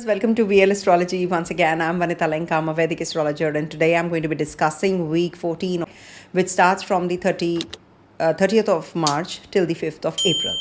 Welcome to VL Astrology. Once again, I'm Vanita Lenka, I'm a Vedic astrologer, and today I'm going to be discussing week 14, which starts from the 30th of March till the 5th of April.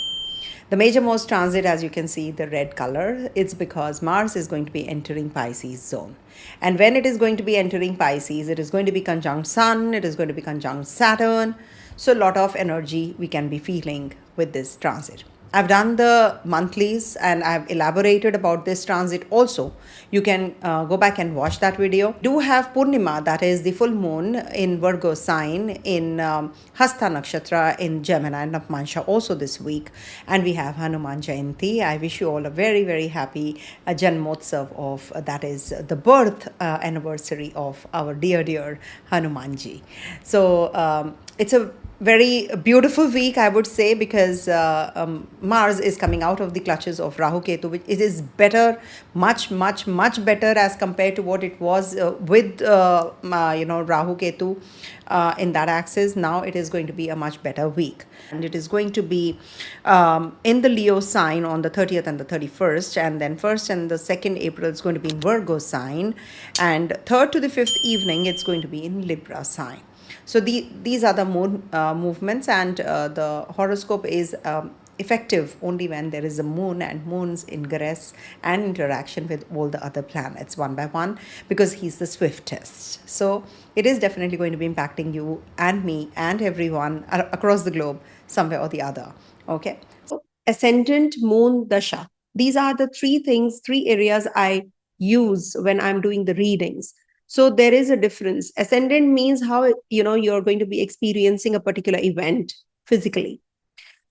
The major most transit, as you can see, the red color, it's because Mars is going to be entering Pisces zone. And when it is going to be entering Pisces, it is going to be conjunct Sun, it is going to be conjunct Saturn. So a lot of energy we can be feeling with this transit. I've done the monthlies and I've elaborated about this transit also. You can go back and watch that video. Do have Purnima, that is the full moon in Virgo sign, in Hasta Nakshatra in Gemini and Navmansha also this week. And we have Hanuman Jayanti. I wish you all a very, very happy Janamotsav of, that is the birth anniversary of our dear Hanumanji. So it's a very beautiful week, I would say, because Mars is coming out of the clutches of Rahu Ketu, which it is better, much better as compared to what it was with Rahu Ketu in that axis. Now it is going to be a much better week, and it is going to be in the Leo sign on the 30th and the 31st, and then 1st and the 2nd April it's going to be in Virgo sign, and 3rd to the 5th evening it's going to be in Libra sign. So these are the moon movements, and the horoscope is effective only when there is a moon and moon's ingress and interaction with all the other planets one by one, because he's the swiftest. So it is definitely going to be impacting you and me and everyone across the globe somewhere or the other. Okay. So Ascendant, Moon, Dasha. These are the three areas I use when I'm doing the readings. So there is a difference. Ascendant means how, you're going to be experiencing a particular event physically.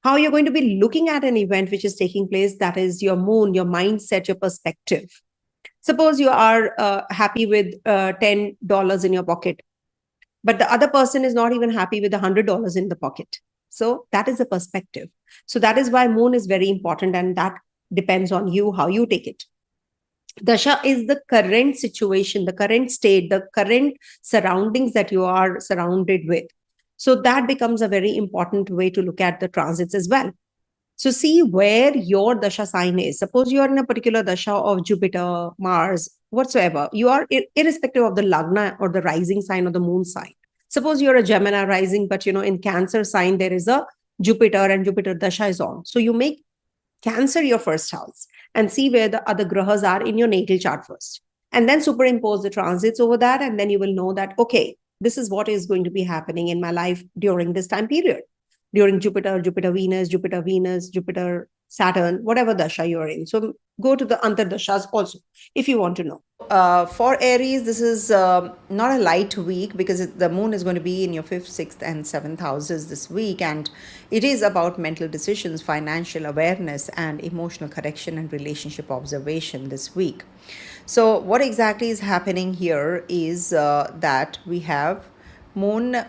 How you're going to be looking at an event which is taking place, that is your moon, your mindset, your perspective. Suppose you are happy with $10 in your pocket, but the other person is not even happy with $100 in the pocket. So that is a perspective. So that is why moon is very important, and that depends on you, how you take it. Dasha is the current situation, the current state, the current surroundings that you are surrounded with. So that becomes a very important way to look at the transits as well. So see where your Dasha sign is. Suppose you are in a particular Dasha of Jupiter, Mars, whatsoever. You are irrespective of the Lagna or the rising sign or the moon sign. Suppose you're a Gemini rising, but in Cancer sign, there is a Jupiter and Jupiter Dasha is on. So you make Cancer your first house and see where the other grahas are in your natal chart first. And then superimpose the transits over that, and then you will know that, okay, this is what is going to be happening in my life during this time period. During Jupiter, Jupiter-Venus, Jupiter-Venus, Jupiter-Saturn, whatever Dasha you're in. So go to the Antardashas also, if you want to know. For Aries, this is not a light week, because the moon is going to be in your 5th, 6th and 7th houses this week, and it is about mental decisions, financial awareness and emotional correction and relationship observation this week. So what exactly is happening here is that we have moon,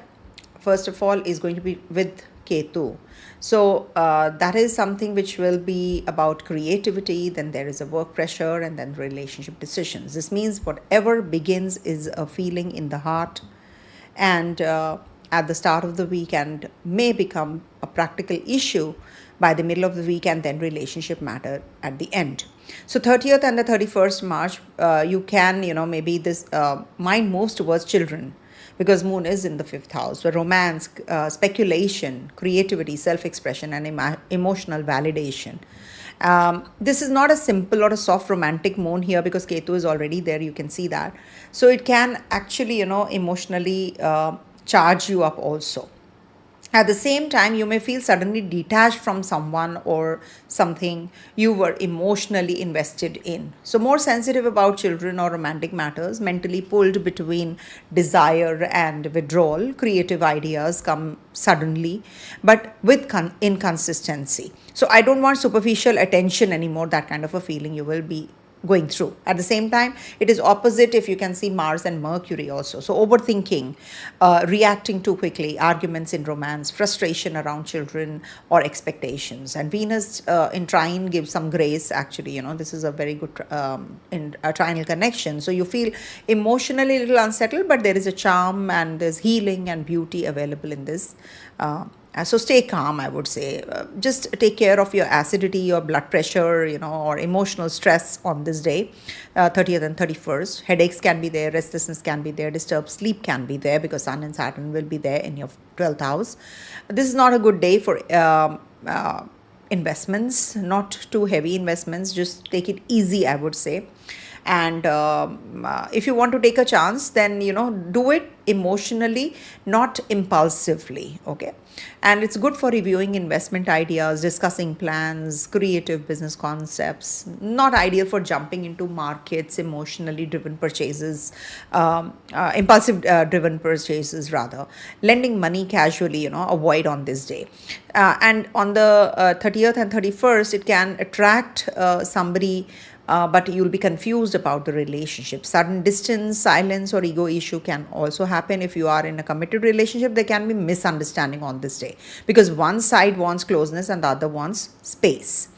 first of all, is going to be with Ketu. So that is something which will be about creativity, then there is a work pressure, and then relationship decisions. This means whatever begins is a feeling in the heart, and at the start of the week, and may become a practical issue by the middle of the week, and then relationship matter at the end. So 30th and the 31st March, you can, maybe this mind moves towards children, because moon is in the 5th house, where romance, speculation, creativity, self-expression, and emotional validation. This is not a simple or a soft romantic moon here, because Ketu is already there, you can see that. So it can actually, emotionally charge you up also. At the same time, you may feel suddenly detached from someone or something you were emotionally invested in. So more sensitive about children or romantic matters, mentally pulled between desire and withdrawal. Creative ideas come suddenly, but with inconsistency. So I don't want superficial attention anymore, that kind of a feeling you will be going through. At the same time, it is opposite if you can see Mars and Mercury also. So overthinking, reacting too quickly, arguments in romance, frustration around children or expectations. And Venus in trine gives some grace actually, this is a very good in a trinal connection. So you feel emotionally a little unsettled, but there is a charm and there's healing and beauty available in this. So stay calm, I would say. Just take care of your acidity, your blood pressure, or emotional stress on this day, 30th and 31st. Headaches can be there, restlessness can be there, disturbed sleep can be there because Sun and Saturn will be there in your 12th house. This is not a good day for investments, not too heavy investments. Just take it easy, I would say. And if you want to take a chance, then do it emotionally, not impulsively. Okay. And it's good for reviewing investment ideas, discussing plans, creative business concepts. Not ideal for jumping into markets, emotionally driven purchases, impulsive driven purchases rather. Lending money casually, avoid on this day. And on the 30th and 31st, it can attract somebody, but you'll be confused about the relationship. Sudden distance, silence, or ego issue can also happen. If you are in a committed relationship, there can be misunderstanding on this day because one side wants closeness and the other wants space.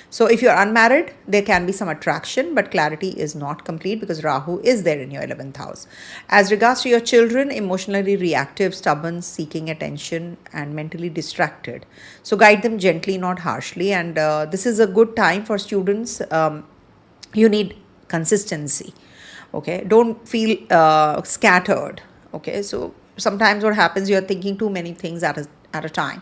So if you're unmarried, there can be some attraction, but clarity is not complete because Rahu is there in your 11th house. As regards to your children, emotionally reactive, stubborn, seeking attention, and mentally distracted. So guide them gently, not harshly. And this is a good time for students. You need consistency. Okay, don't feel scattered. Okay, so sometimes what happens, you're thinking too many things at a time.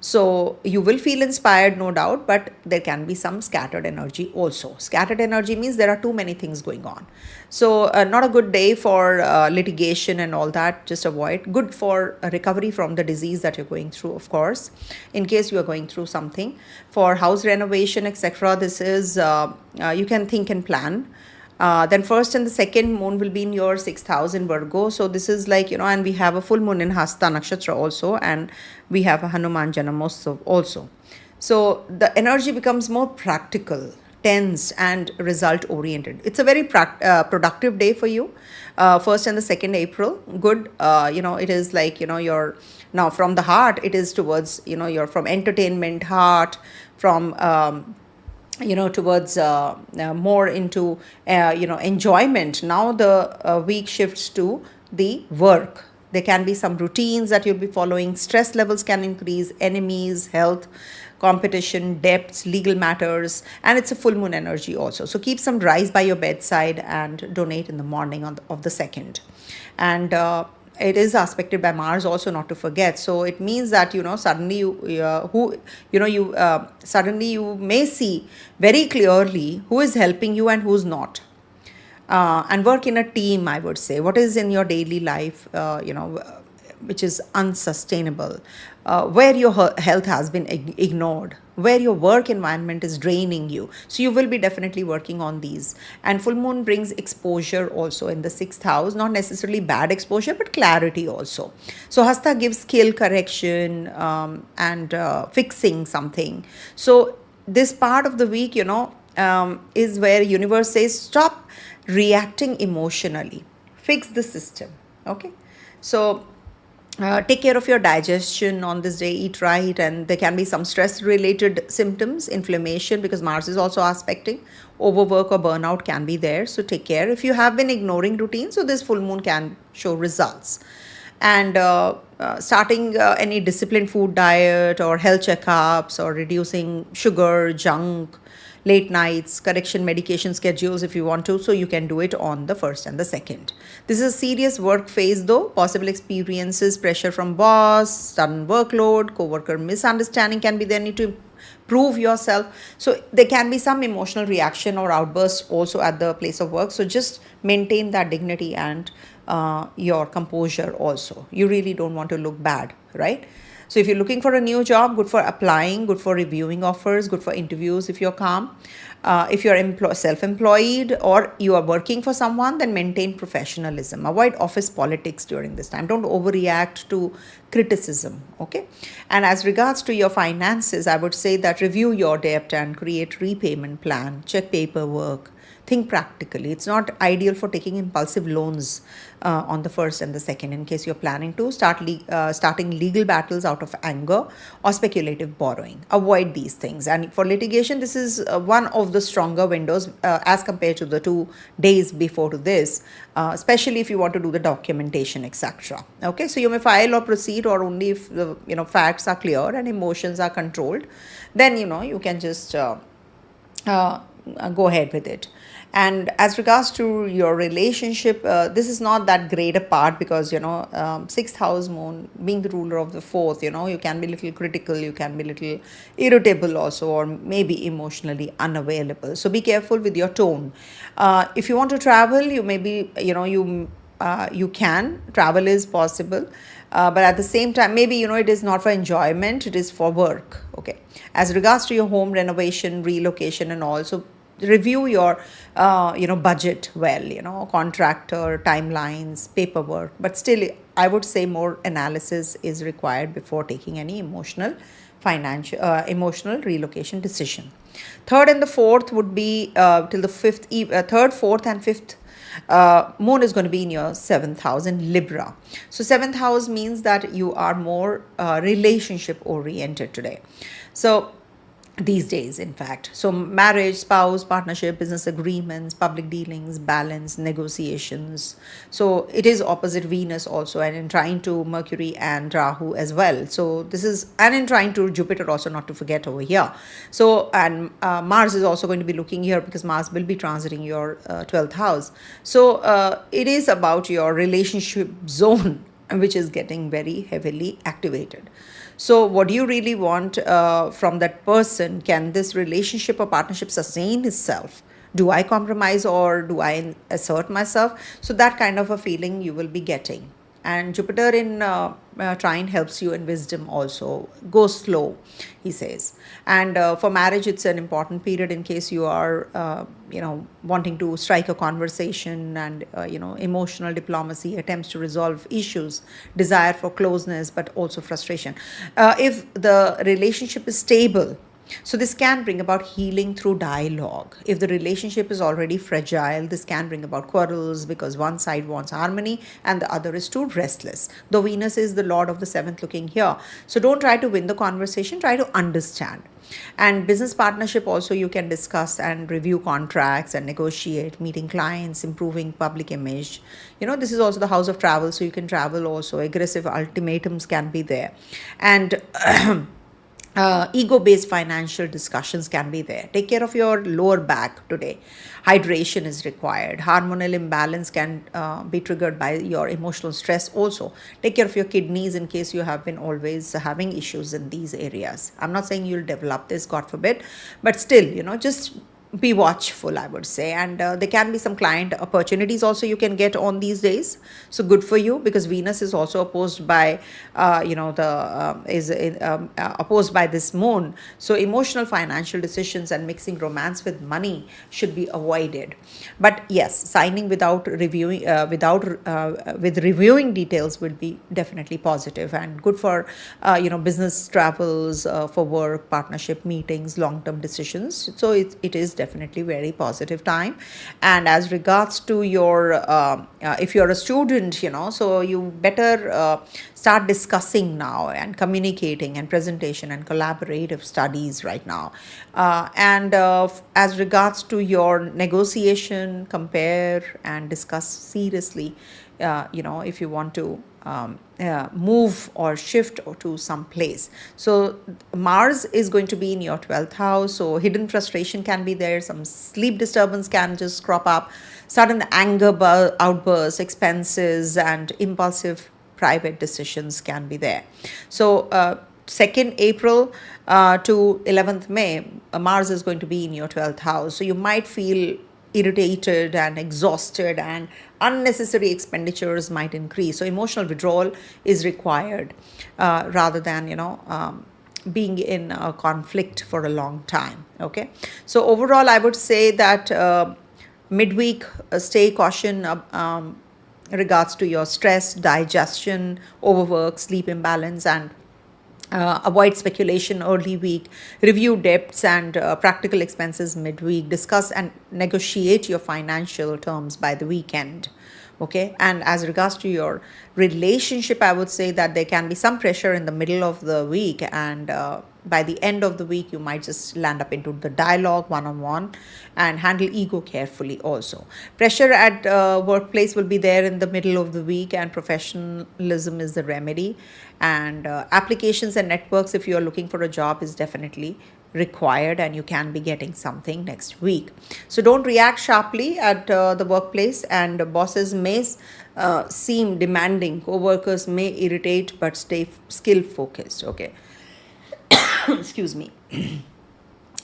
So you will feel inspired, no doubt, but there can be some scattered energy also. Scattered energy means there are too many things going on. So not a good day for litigation and all that. Just avoid. Good for recovery from the disease that you're going through, of course, in case you are going through something. For house renovation, etc., this is, you can think and plan. Then first and the second moon will be in your 6th house in Virgo. So this is like, and we have a full moon in Hasta Nakshatra also, and we have a Hanuman Janamotsav also. So the energy becomes more practical, tense, and result oriented. It's a very productive day for you. 1st and the 2nd April, good. It is like, you're now from the heart, it is towards, you're from entertainment, heart, from towards more into enjoyment. Now the week shifts to the work. There can be some routines that you'll be following. Stress levels can increase, enemies, health, competition, debts, legal matters, and it's a full moon energy also. So keep some rice by your bedside and donate in the morning of the 2nd. And it is aspected by Mars also, not to forget. So it means that suddenly suddenly you may see very clearly who is helping you and who's not. And work in a team, I would say. What is in your daily life, which is unsustainable, where your health has been ignored, where your work environment is draining you. So you will be definitely working on these. And full moon brings exposure also in the 6th house, not necessarily bad exposure, but clarity also. So Hasta gives skill correction and fixing something. So this part of the week, is where universe says, stop reacting emotionally, fix the system. Okay, so take care of your digestion on this day, eat right, and there can be some stress related symptoms, inflammation, because Mars is also aspecting. Overwork or burnout can be there, so take care. If you have been ignoring routine, so this full moon can show results. And starting any disciplined food diet or health checkups, or reducing sugar, junk, late nights, correction medication schedules if you want to, so you can do it on the 1st and the 2nd. This is a serious work phase though. Possible experiences, pressure from boss, sudden workload, co-worker misunderstanding can be there. Need to prove yourself. So there can be some emotional reaction or outbursts also at the place of work. So just maintain that dignity and your composure also. You really don't want to look bad, right? So if you're looking for a new job, good for applying, good for reviewing offers, good for interviews if you're calm. If you're self-employed or you are working for someone, then maintain professionalism. Avoid office politics during this time. Don't overreact to criticism, okay? And as regards to your finances, I would say that review your debt and create repayment plan. Check paperwork. Think practically. It's not ideal for taking impulsive loans on the 1st and the 2nd in case you're planning to starting legal battles out of anger or speculative borrowing. Avoid these things. And for litigation, this is one of the stronger windows as compared to the 2 days before to this, especially if you want to do the documentation, etc. Okay, so you may file or proceed, or only if the facts are clear and emotions are controlled, then you can just go ahead with it. And as regards to your relationship, this is not that great a part because sixth house moon being the ruler of the fourth, you can be a little critical, you can be a little irritable also, or maybe emotionally unavailable. So be careful with your tone. If you want to travel, you may be you can travel is possible, but at the same time, maybe it is not for enjoyment, it is for work. Okay, as regards to your home renovation, relocation and also review your budget well, contractor, timelines, paperwork, but still I would say more analysis is required before taking any emotional relocation decision. Third and the fourth would be till the fifth, third, fourth and fifth moon is going to be in your 7th house in Libra. So 7th house means that you are more relationship oriented today. So these days, in fact. So marriage, spouse, partnership, business agreements, public dealings, balance, negotiations. So it is opposite Venus also, and in trine to Mercury and Rahu as well. So this is, and in trine to Jupiter also, not to forget over here. So, and Mars is also going to be looking here because Mars will be transiting your 12th house. So it is about your relationship zone, which is getting very heavily activated. So what do you really want from that person? Can this relationship or partnership sustain itself? Do I compromise or do I assert myself? So that kind of a feeling you will be getting. And Jupiter in trine helps you in wisdom also. Go slow, he says. And for marriage, it's an important period in case you are, wanting to strike a conversation and, emotional diplomacy, attempts to resolve issues, desire for closeness, but also frustration. If the relationship is stable, so this can bring about healing through dialogue. If the relationship is already fragile, this can bring about quarrels because one side wants harmony and the other is too restless. Though Venus is the lord of the 7th looking here. So don't try to win the conversation, try to understand. And business partnership also, you can discuss and review contracts and negotiate, meeting clients, improving public image. This is also the house of travel, so you can travel also. Aggressive ultimatums can be there. And ego-based financial discussions can be there. Take care of your lower back today. Hydration is required. Hormonal imbalance can be triggered by your emotional stress also. Take care of your kidneys in case you have been always having issues in these areas. I'm not saying you'll develop this, God forbid, but still, just be watchful, I would say. And there can be some client opportunities also you can get on these days. So good for you, because Venus is also opposed by opposed by this moon. So emotional financial decisions and mixing romance with money should be avoided. But yes, signing without reviewing with reviewing details would be definitely positive and good for business travels, for work, partnership meetings, long-term decisions. So it is definitely very positive time. And as regards to your if you're a student, so you better start discussing now and communicating and presentation and collaborative studies right now. And as regards to your negotiation, compare and discuss seriously, if you want to move or shift to some place. So Mars is going to be in your 12th house, so hidden frustration can be there, some sleep disturbance can just crop up, sudden anger outbursts, expenses and impulsive private decisions can be there. So 2nd April to 11th May, Mars is going to be in your 12th house, so you might feel irritated and exhausted, and unnecessary expenditures might increase. So emotional withdrawal is required rather than being in a conflict for a long time. Okay, so overall I would say that midweek stay caution regards to your stress, digestion, overwork, sleep imbalance, and Avoid speculation early week, review debts and practical expenses midweek, discuss and negotiate your financial terms by the weekend. Okay, and as regards to your relationship, I would say that there can be some pressure in the middle of the week, and by the end of the week, you might just land up into the dialogue one on one and handle ego carefully also. Pressure at workplace will be there in the middle of the week, and professionalism is the remedy. And applications and networks, if you are looking for a job, is definitely required, and you can be getting something next week. So don't react sharply at the workplace, and bosses may seem demanding, co-workers may irritate, but stay skill focused. Okay. Excuse me.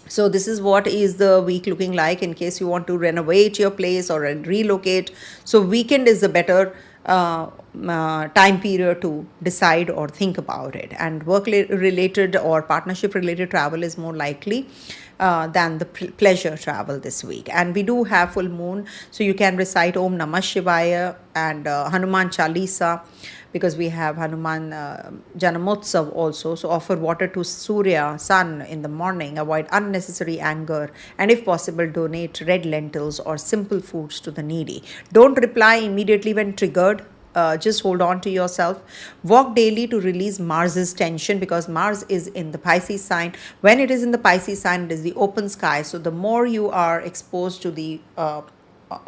So this is what is the week looking like in case you want to renovate your place or relocate. So weekend is a better time period to decide or think about it, and work related or partnership related travel is more likely than the pleasure travel this week. And we do have full moon, so you can recite Om Namah Shivaya and Hanuman Chalisa, because we have Hanuman Janamotsav also. So offer water to Surya, sun, in the morning. Avoid unnecessary anger, and if possible, donate red lentils or simple foods to the needy. Don't reply immediately when triggered. Just hold on to yourself. Walk daily to release Mars's tension, because Mars is in the Pisces sign. When it is in the Pisces sign, it is the open sky. So the more you are exposed to the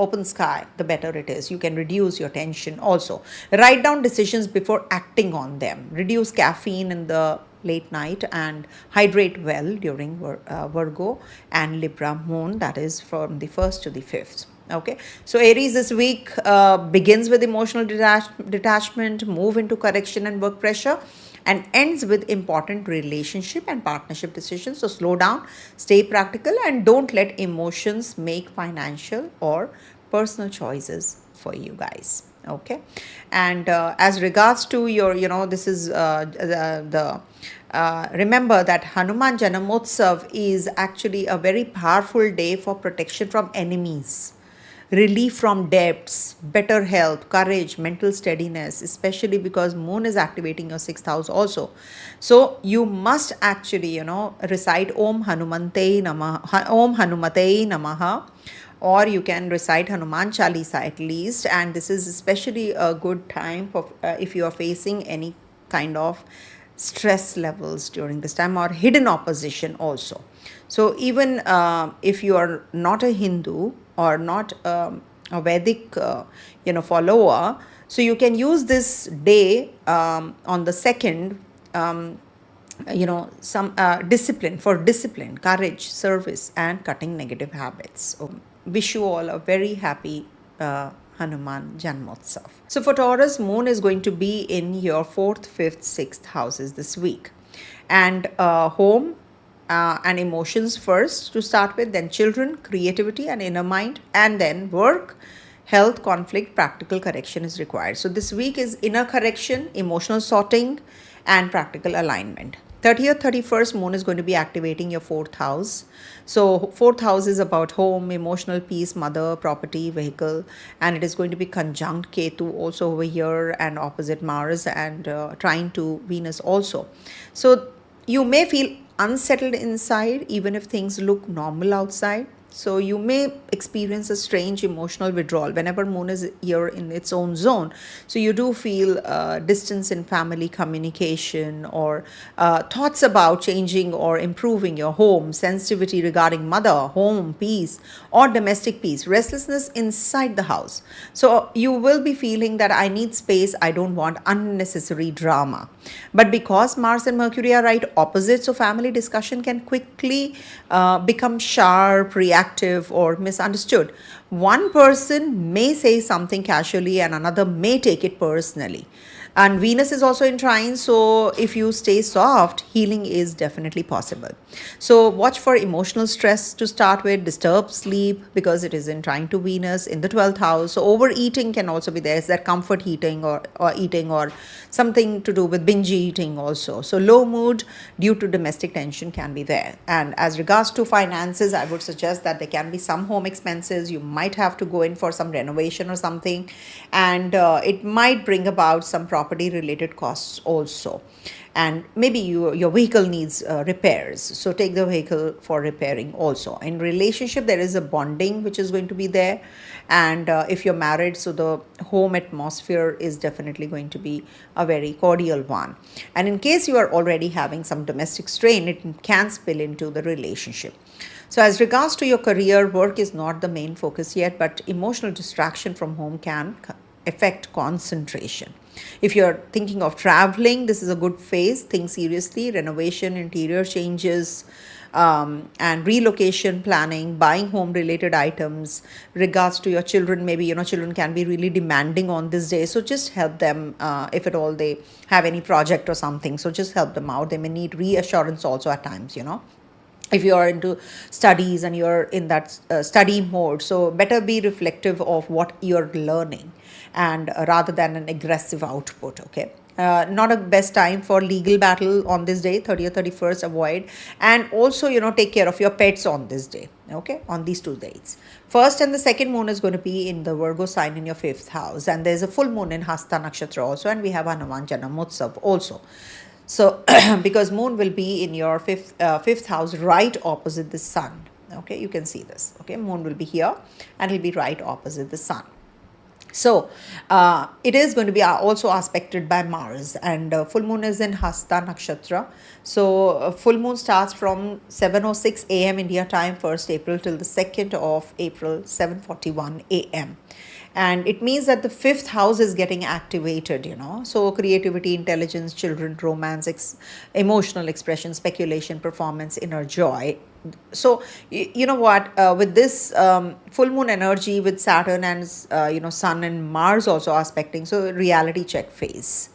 open sky, the better it is. You can reduce your tension also. Write down decisions before acting on them. Reduce caffeine in the late night, and hydrate well during Virgo and Libra moon, that is from the 1st to the 5th. Okay, so Aries this week begins with emotional detachment, move into correction and work pressure, and ends with important relationship and partnership decisions. So slow down, stay practical, and don't let emotions make financial or personal choices for you guys. Okay, and as regards to your, this is remember that Hanuman Janamotsav is actually a very powerful day for protection from enemies, relief from debts, better health, courage, mental steadiness, especially because moon is activating your 6th house also. So you must actually, recite Om Hanumate Namaha, or you can recite Hanuman Chalisa at least. And this is especially a good time for if you are facing any kind of stress levels during this time, or hidden opposition also. So even if you are not a Hindu or not a Vedic follower, so you can use this day on the 2nd, some discipline, courage, service, and cutting negative habits. So wish you all a very happy Hanuman Janamotsav. So for Taurus, moon is going to be in your 4th, 5th, 6th houses this week. And home and emotions first to start with, then children, creativity and inner mind, and then work, health, conflict, practical correction is required. So this week is inner correction, emotional sorting, and practical alignment. 30th, 31st, moon is going to be activating your 4th house. So 4th house is about home, emotional peace, mother, property, vehicle, and it is going to be conjunct Ketu also over here, and opposite Mars, and trine to Venus also. So you may feel unsettled inside even if things look normal outside. So you may experience a strange emotional withdrawal whenever moon is here in its own zone. So you do feel distance in family communication, or thoughts about changing or improving your home, sensitivity regarding mother, home, peace, or domestic peace, restlessness inside the house. So you will be feeling that I need space, I don't want unnecessary drama. But because Mars and Mercury are right opposites, so family discussion can quickly become sharp, reactive, or misunderstood. One person may say something casually and another may take it personally. And Venus is also in trine, so if you stay soft, healing is definitely possible. So watch for emotional stress to start with, disturbed sleep because it is in trine to Venus in the 12th house. So overeating can also be there. Is that comfort eating or eating, or something to do with binge eating also. So low mood due to domestic tension can be there. And as regards to finances, I would suggest that there can be some home expenses. You might have to go in for some renovation or something, and it might bring about some property property related costs also. And maybe your vehicle needs repairs, so take the vehicle for repairing also. In relationship, there is a bonding which is going to be there. And if you're married, so the home atmosphere is definitely going to be a very cordial one. And in case you are already having some domestic strain, it can spill into the relationship. So as regards to your career, work is not the main focus yet, but emotional distraction from home can affect concentration. If you're thinking of traveling, this is a good phase. Think seriously. Renovation, interior changes, and relocation planning, buying home related items. Regards to your children, maybe children can be really demanding on this day, so just help them if at all they have any project or something, so just help them out. They may need reassurance also at times. If you are into studies and you're in that study mode, so better be reflective of what you're learning, and rather than an aggressive output. Okay, not a best time for legal battle on this day. 30th, 31st, avoid. And also take care of your pets on this day. Okay, on these 2 dates. First and the second moon is going to be in the Virgo sign in your 5th house, and there's a full moon in Hasta Nakshatra also, and we have Hanuman Janamotsav also. So because moon will be in your fifth house, right opposite the sun. Okay, you can see this. Okay, moon will be here and it will be right opposite the sun. So it is going to be also aspected by Mars, and full moon is in Hasta Nakshatra. So full moon starts from 7:06 a.m. India time, 1st April, till the 2nd of April, 7:41 a.m. And it means that the 5th house is getting activated, So creativity, intelligence, children, romance, emotional expression, speculation, performance, inner joy. So, you know what, with this full moon energy with Saturn and, Sun and Mars also aspecting, so reality check phase.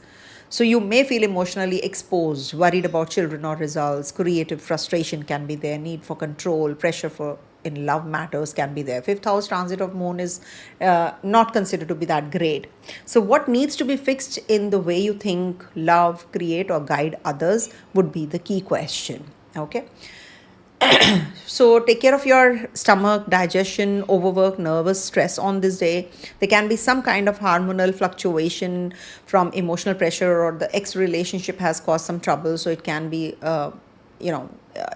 So you may feel emotionally exposed, worried about children or results, creative frustration can be there, need for control, pressure for in love matters can be there. 5th house transit of moon is not considered to be that great. So what needs to be fixed in the way you think, love, create or guide others would be the key question. Okay. So take care of your stomach, digestion, overwork, nervous stress on this day. There can be some kind of hormonal fluctuation from emotional pressure, or the ex relationship has caused some trouble, so it can be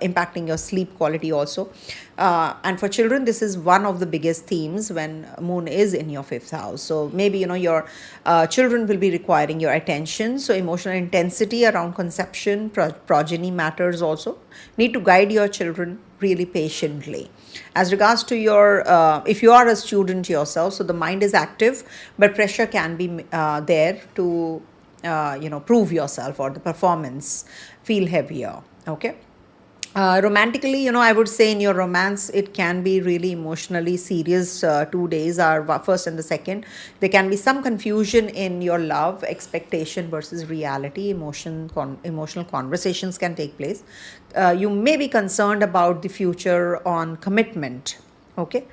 impacting your sleep quality also. And for children, this is one of the biggest themes when moon is in your 5th house. So maybe your children will be requiring your attention. So emotional intensity around conception, progeny matters also. Need to guide your children really patiently. As regards to your if you are a student yourself, so the mind is active, but pressure can be there to prove yourself, or the performance feel heavier. Okay. Romantically, I would say in your romance, it can be really emotionally serious. 2 days are 1st and the 2nd. There can be some confusion in your love, expectation versus reality. Emotional conversations can take place. You may be concerned about the future on commitment. Okay.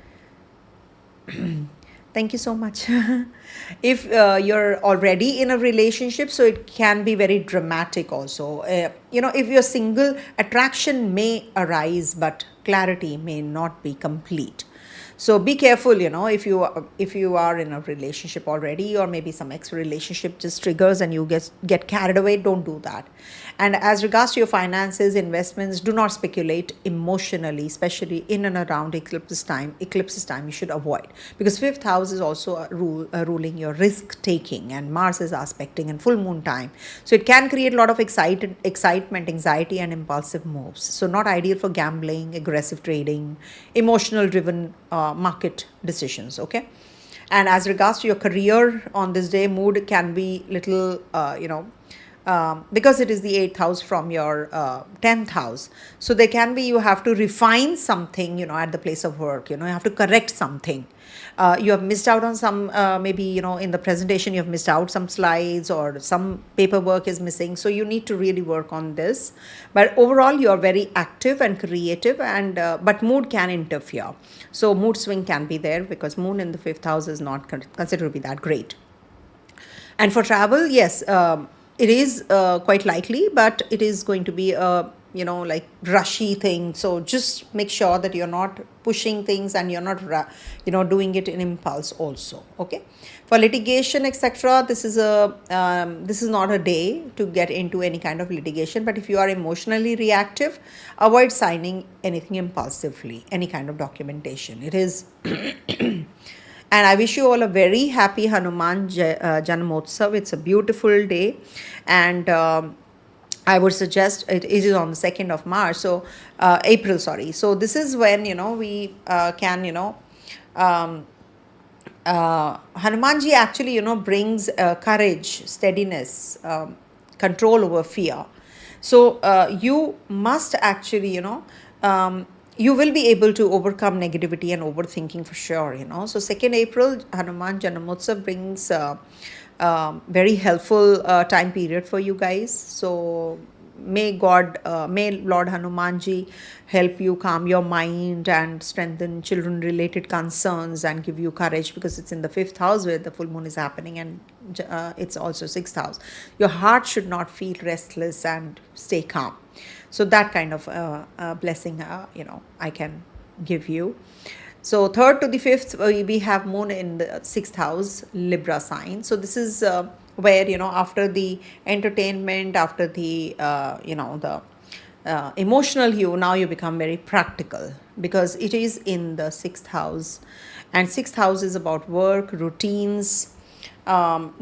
Thank you so much. If you're already in a relationship, so it can be very dramatic also. If you're single, attraction may arise, but clarity may not be complete. So be careful, if you are in a relationship already, or maybe some ex-relationship just triggers and you get carried away, don't do that. And as regards to your finances, investments, do not speculate emotionally, especially in and around eclipses time. You should avoid, because 5th house is also ruling your risk taking, and Mars is aspecting in full moon time. So it can create a lot of excitement, anxiety and impulsive moves. So not ideal for gambling, aggressive trading, emotional driven market decisions. Okay. And as regards to your career on this day, mood can be little because it is the 8th house from your 10th house. So there can be, you have to refine something, at the place of work, you have to correct something. You have missed out on some, maybe, in the presentation, you have missed out some slides, or some paperwork is missing. So you need to really work on this. But overall, you are very active and creative, and but mood can interfere. So mood swing can be there, because moon in the 5th house is not considered to be that great. And for travel, yes, it is quite likely, but it is going to be a like rushy thing. So just make sure that you're not pushing things and you're not doing it in impulse also. Okay, for litigation etc., this is not a day to get into any kind of litigation. But if you are emotionally reactive, avoid signing anything impulsively, any kind of documentation. It is and I wish you all a very happy Hanuman Janamotsav. It's a beautiful day, and I would suggest it is on the 2nd of March, so April, sorry. So this is when, we can, Hanumanji actually, brings courage, steadiness, control over fear. So you must actually, you will be able to overcome negativity and overthinking for sure, So 2nd April, Hanuman Janamotsav brings very helpful time period for you guys. So may Lord Hanumanji help you calm your mind and strengthen children related concerns and give you courage, because it's in the 5th house where the full moon is happening, and it's also 6th house. Your heart should not feel restless and stay calm. So that kind of blessing, I can give you. So 3rd to the 5th, we have moon in the 6th house, Libra sign. So this is where, after the entertainment, after the, the emotional hue, now you become very practical, because it is in the 6th house. And 6th house is about work, routines,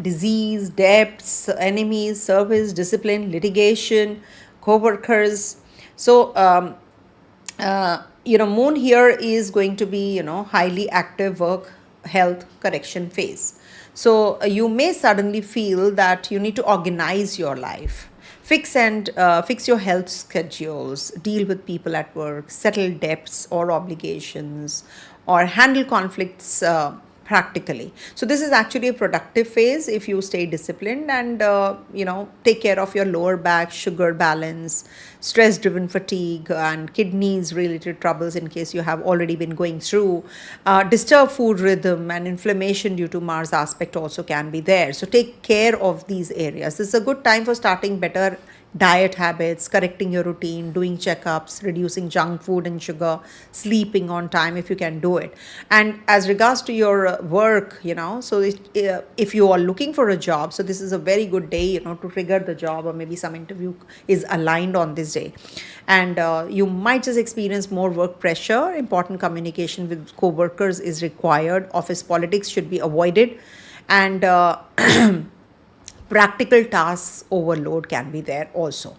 disease, debts, enemies, service, discipline, litigation, co-workers. So moon here is going to be, highly active work, health, correction phase. So you may suddenly feel that you need to organize your life, fix your health schedules, deal with people at work, settle debts or obligations, or handle conflicts practically. So this is actually a productive phase if you stay disciplined and take care of your lower back, sugar balance, stress driven fatigue, and kidneys related troubles in case you have already been going through. Disturbed food rhythm and inflammation due to Mars aspect also can be there. So take care of these areas. This is a good time for starting better diet habits, correcting your routine, doing checkups, reducing junk food and sugar, sleeping on time if you can do it. And as regards to your work, so if you are looking for a job, so this is a very good day, to trigger the job, or maybe some interview is aligned on this day. And you might just experience more work pressure. Important communication with co-workers is required. Office politics should be avoided. And practical tasks overload can be there also.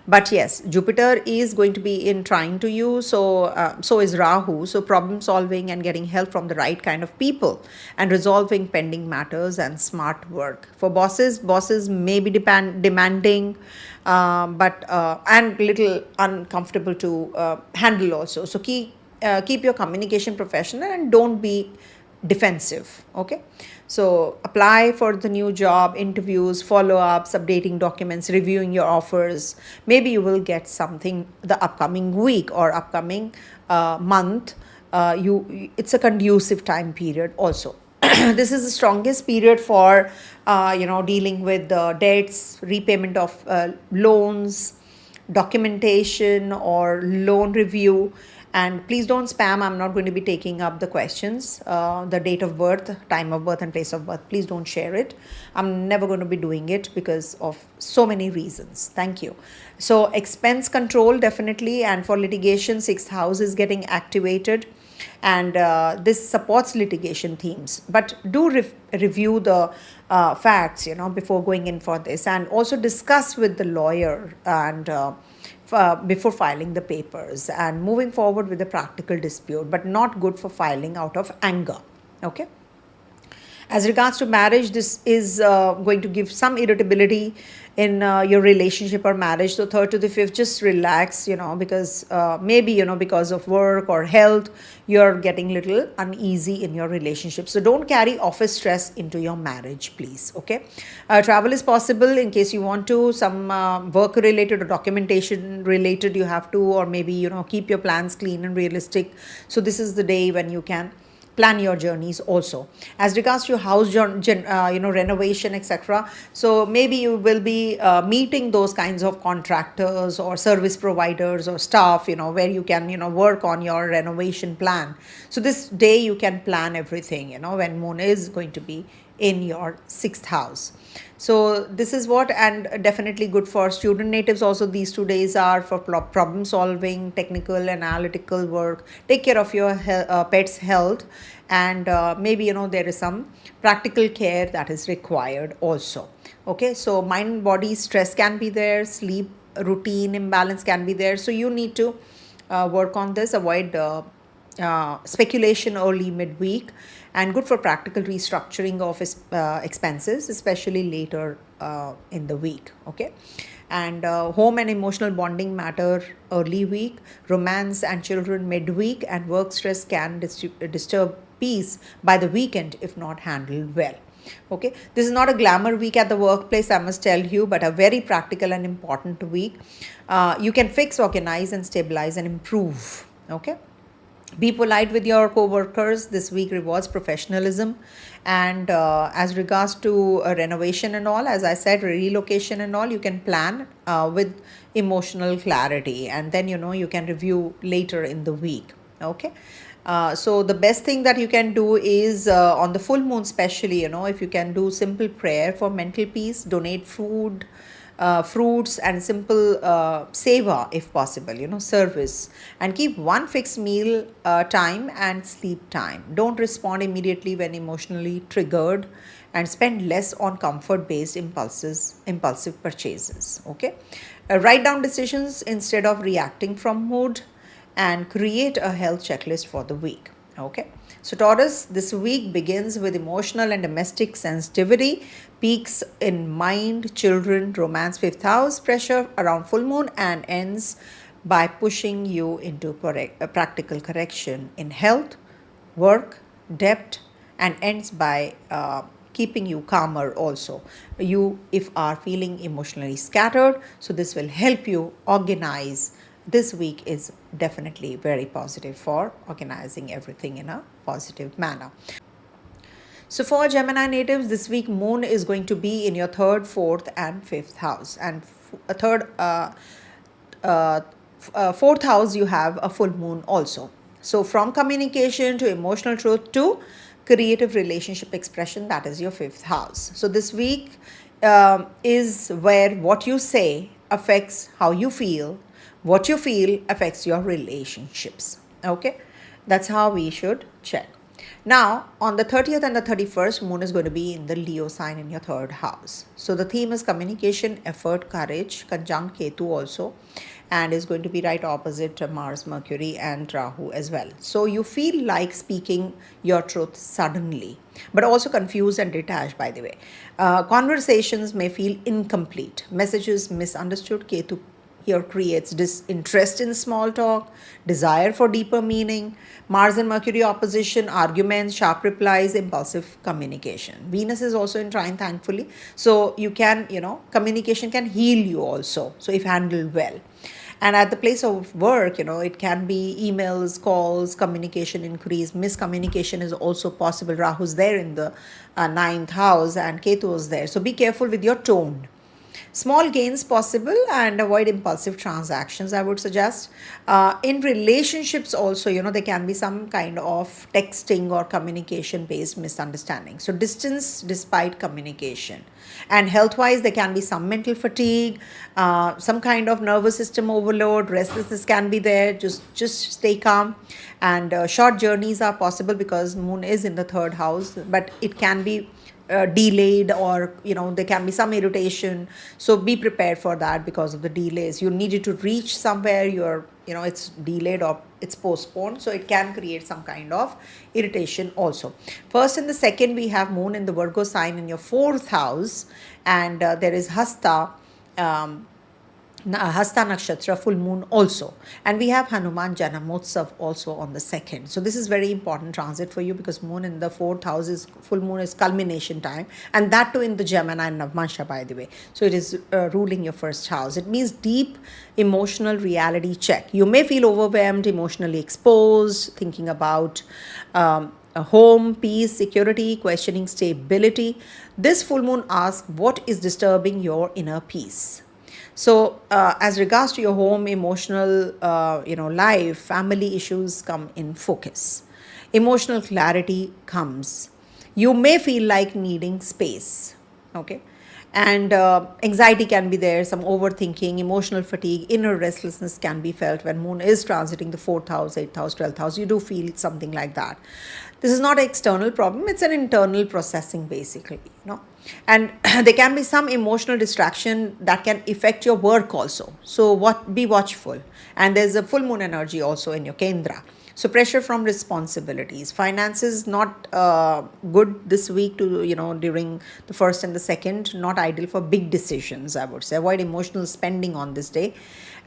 But yes, Jupiter is going to be in trine to you, so is Rahu. So problem solving and getting help from the right kind of people, and resolving pending matters and smart work. For bosses may be demanding, but and little uncomfortable to handle also. So keep your communication professional and don't be defensive. Okay, so apply for the new job, interviews, follow-ups, updating documents, reviewing your offers. Maybe you will get something the upcoming week or upcoming month. It's a conducive time period also. This is the strongest period for dealing with the debts, repayment of loans, documentation or loan review. And please don't spam. I'm not going to be taking up the questions, the date of birth, time of birth and place of birth. Please don't share it. I'm never going to be doing it because of so many reasons. Thank you. So expense control definitely. And for litigation, 6th house is getting activated. And this supports litigation themes. But do review the facts, before going in for this. And also discuss with the lawyer and before filing the papers, and moving forward with a practical dispute, but not good for filing out of anger. Okay. As regards to marriage, this is going to give some irritability in your relationship or marriage. So 3rd to the 5th, just relax, because maybe, because of work or health, you're getting little uneasy in your relationship. So don't carry office stress into your marriage, please. Okay. Travel is possible in case you want to, some work related or documentation related you have to, or maybe, keep your plans clean and realistic. So this is the day when you can plan your journeys also. As regards to house renovation, etc., so maybe you will be meeting those kinds of contractors or service providers or staff, where you can work on your renovation plan. So this day you can plan everything, when moon is going to be in your 6th house. So this is what, and definitely good for student natives also. These 2 days are for problem solving, technical, analytical work. Take care of your pet's health, and maybe there is some practical care that is required also. Okay, so mind body stress can be there, sleep routine imbalance can be there, so you need to work on this. Avoid speculation early midweek, and good for practical restructuring of expenses, especially later in the week. Okay, and home and emotional bonding matter early week, romance and children midweek, and work stress can disturb peace by the weekend if not handled well. Okay, this is not a glamour week at the workplace, I must tell you, but a very practical and important week. You can fix, organize, and stabilize and improve. Okay, be polite with your co-workers. This week rewards professionalism. And as regards to renovation and all, as I said, relocation and all, you can plan with emotional clarity, and then you can review later in the week. Okay, so the best thing that you can do is on the full moon especially, if you can do simple prayer for mental peace, donate food, fruits, and simple seva if possible, service, and keep one fixed meal time and sleep time. Don't respond immediately when emotionally triggered, and spend less on comfort based impulsive purchases. Okay, write down decisions instead of reacting from mood, and create a health checklist for the week. Okay, so Taurus, this week begins with emotional and domestic sensitivity, peaks in mind, children, romance, 5th house, pressure around full moon, and ends by pushing you into practical correction in health, work, debt, and ends by keeping you calmer also. You if are feeling emotionally scattered, so this will help you organize. This week is definitely very positive for organizing everything in a positive manner. So for Gemini natives, this week moon is going to be in your 3rd, 4th, and 5th house. And 4th house, you have a full moon also. So from communication to emotional truth to creative relationship expression, that is your 5th house. So this week is where what you say affects how you feel. What you feel affects your relationships. Okay, that's how we should check. Now, on the 30th and the 31st, moon is going to be in the Leo sign in your 3rd house. So the theme is communication, effort, courage, conjunct Ketu also, and is going to be right opposite Mars, Mercury, and Rahu as well. So you feel like speaking your truth suddenly, but also confused and detached, by the way. Conversations may feel incomplete, messages misunderstood. Ketu here creates disinterest in small talk, desire for deeper meaning. Mars and Mercury opposition, arguments, sharp replies, impulsive communication. Venus is also in trine, thankfully. So you can, communication can heal you also. So if handled well. And at the place of work, it can be emails, calls, communication increase. Miscommunication is also possible. Rahu's there in the 9th house and Ketu is there. So be careful with your tone. Small gains possible, and avoid impulsive transactions, I would suggest. In relationships also, there can be some kind of texting or communication based misunderstanding. So distance despite communication. And health wise, there can be some mental fatigue, some kind of nervous system overload, restlessness can be there. Just stay calm. And short journeys are possible because moon is in the 3rd house, but it can be delayed, or there can be some irritation, so be prepared for that. Because of the delays, you needed to reach somewhere, it's delayed or it's postponed, so it can create some kind of irritation also. First and the second, we have moon in the Virgo sign in your 4th house, and there is Hasta Nakshatra full moon also, and we have Hanuman Janamotsav also on the 2nd. So this is very important transit for you, because moon in the 4th house is full moon is culmination time, and that too in the Gemini and Navamsha, by the way. So it is ruling your 1st house. It means deep emotional reality check. You may feel overwhelmed, emotionally exposed, thinking about home, peace, security, questioning stability. This full moon asks what is disturbing your inner peace. So, as regards to your home, emotional, life, family issues come in focus. Emotional clarity comes. You may feel like needing space. Okay. And anxiety can be there, some overthinking, emotional fatigue, inner restlessness can be felt when moon is transiting the 4th house, 8th house, 12th house. You do feel something like that. This is not an external problem, it's an internal processing basically. And there can be some emotional distraction that can affect your work also. So be watchful. And there's a full moon energy also in your Kendra. So pressure from responsibilities. Finances not good this week during the 1st and the 2nd. Not ideal for big decisions, I would say. Avoid emotional spending on this day.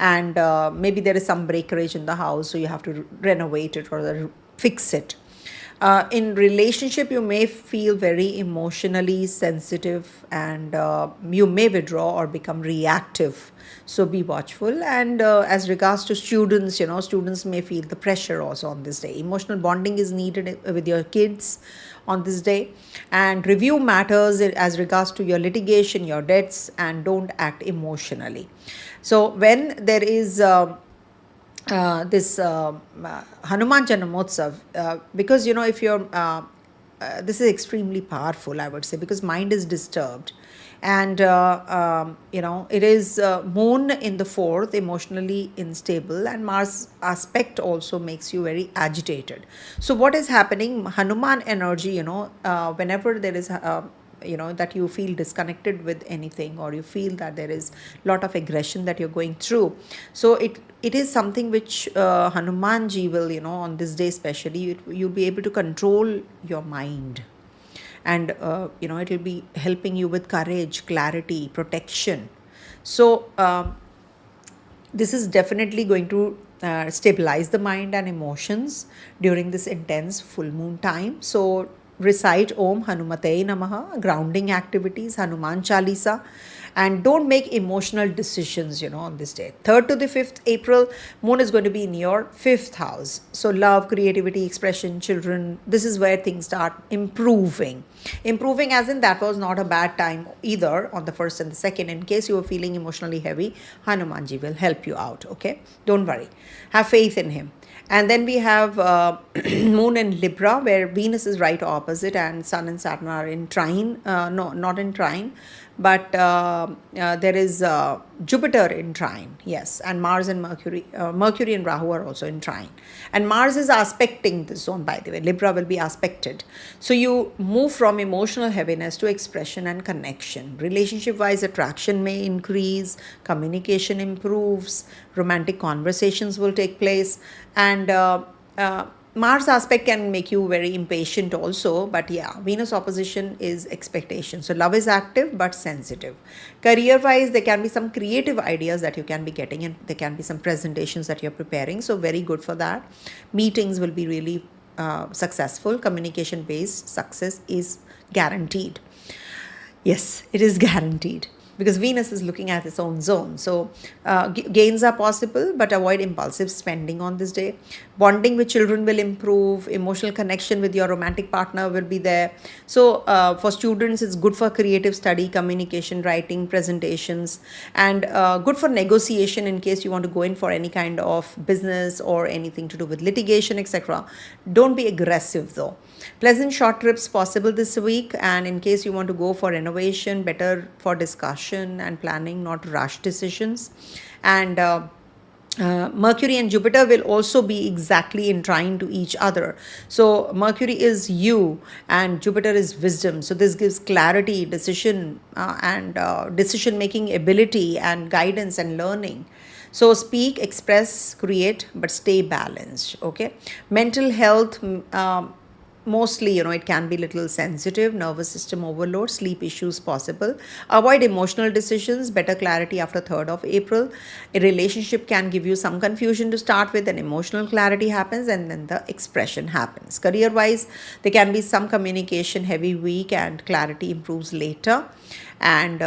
And maybe there is some breakage in the house, so you have to renovate it or fix it. In relationship, you may feel very emotionally sensitive, and you may withdraw or become reactive. So be watchful. And as regards to students, students may feel the pressure also on this day. Emotional bonding is needed with your kids on this day. And review matters as regards to your litigation, your debts, and don't act emotionally. So when there is this Hanuman Janamotsav, because if you're this is extremely powerful, I would say, because mind is disturbed, and it is moon in the 4th, emotionally unstable, and Mars aspect also makes you very agitated. So what is happening? Hanuman energy, whenever there is that you feel disconnected with anything, or you feel that there is a lot of aggression that you're going through, so it is something which Hanumanji will, on this day especially, you'll be able to control your mind. And it will be helping you with courage, clarity, protection. So this is definitely going to stabilize the mind and emotions during this intense full moon time. So recite Om Hanumate Namaha, grounding activities, Hanuman Chalisa, and don't make emotional decisions, on this day. 3rd to the 5th April, moon is going to be in your 5th house. So love, creativity, expression, children, this is where things start improving. Improving as in that was not a bad time either on the 1st and the 2nd. In case you are feeling emotionally heavy, Hanumanji will help you out, okay? Don't worry. Have faith in him. And then we have moon in Libra, where Venus is right opposite and Sun and Saturn are in trine. No, not in trine, but there is Jupiter in trine, yes, and Mars and Mercury and Rahu are also in trine. And Mars is aspecting this zone, by the way. Libra will be aspected. So you move from emotional heaviness to expression and connection. Relationship-wise, attraction may increase, communication improves, romantic conversations will take place, and Mars aspect can make you very impatient also, but yeah, Venus opposition is expectation. So love is active but sensitive. Career-wise, there can be some creative ideas that you can be getting, and there can be some presentations that you're preparing. So very good for that. Meetings will be really successful. Communication-based success is guaranteed. Yes, it is guaranteed, because Venus is looking at its own zone. So gains are possible, but avoid impulsive spending on this day. Bonding with children will improve. Emotional connection with your romantic partner will be there. So for students, it's good for creative study, communication, writing, presentations, and good for negotiation in case you want to go in for any kind of business or anything to do with litigation, etc. Don't be aggressive though. Pleasant short trips possible this week, and in case you want to go for renovation, better for discussion and planning, not rush decisions. And Mercury and Jupiter will also be exactly in trine to each other. So Mercury is you and Jupiter is wisdom. So this gives clarity, decision and decision making ability and guidance and learning. So speak, express, create, but stay balanced. Okay. Mental health. Mostly, it can be little sensitive, nervous system overload, sleep issues possible. Avoid emotional decisions, better clarity after 3rd of April. A relationship can give you some confusion to start with, and emotional clarity happens, and then the expression happens. Career-wise, there can be some communication heavy week, and clarity improves later. And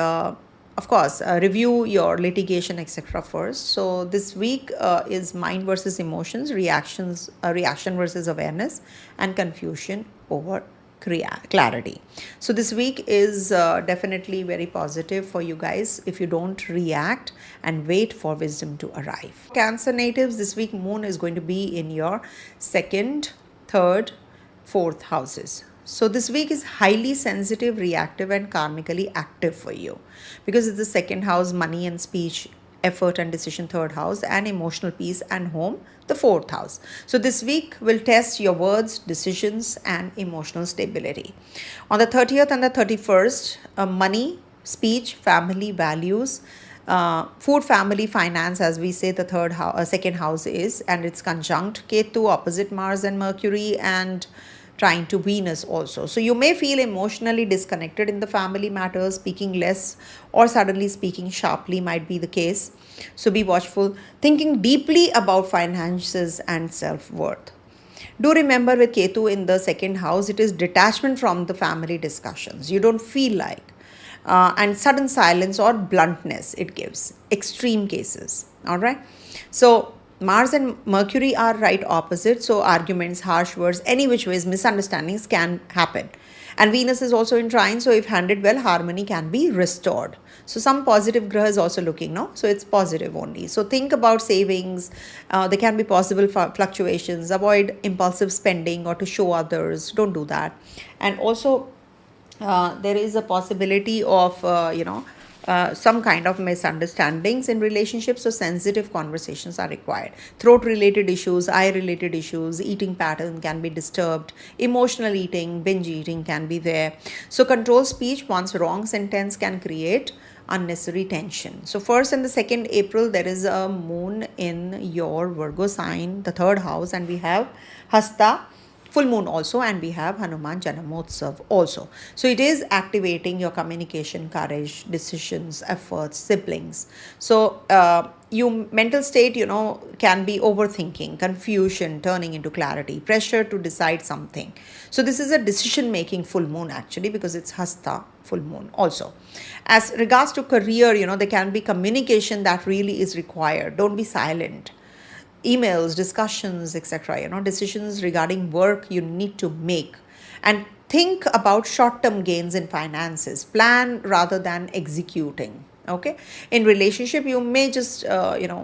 of course, review your litigation, etc. first. So this week is mind versus emotions, reaction versus awareness, and confusion over clarity. So this week is definitely very positive for you guys if you don't react and wait for wisdom to arrive. Cancer natives, this week moon is going to be in your second, third, fourth houses. So this week is highly sensitive, reactive, and karmically active for you because it's the second house, money and speech, effort and decision, third house, and emotional peace and home, the fourth house. So this week will test your words, decisions, and emotional stability. On the 30th and the 31st, money, speech, family, values, food, family, finance, as we say, the second house is, and it's conjunct Ketu, opposite Mars and Mercury, and trying to Venus also. So you may feel emotionally disconnected in the family matters, speaking less or suddenly speaking sharply might be the case. So be watchful, thinking deeply about finances and self-worth. Do remember with Ketu in the second house, it is detachment from the family discussions. You don't feel like, and sudden silence or bluntness it gives, extreme cases. All right. So Mars and Mercury are right opposite, so arguments, harsh words, any which ways, misunderstandings can happen. And Venus is also in trine, so if handled well, harmony can be restored. So some positive graha is also looking, no? So it's positive only. So think about savings. There can be possible fluctuations. Avoid impulsive spending or to show others. Don't do that. And also there is a possibility of, some kind of misunderstandings in relationships, so sensitive conversations are required. Throat related issues, eye related issues, eating pattern can be disturbed, emotional eating, binge eating can be there. So control speech, once wrong sentence can create unnecessary tension. So 1st and the 2nd April, there is a moon in your Virgo sign, the 3rd house, and we have Hasta full moon also, and we have Hanuman Janamotsav also. So it is activating your communication, courage, decisions, efforts, siblings. So you mental state, can be overthinking, confusion turning into clarity, pressure to decide something. So this is a decision making full moon actually, because it's Hasta full moon also. As regards to career, there can be communication that really is required. Don't be silent. Emails, discussions, etc. Decisions regarding work you need to make, and think about short-term gains in finances. Plan rather than executing. Okay. In relationship, you may just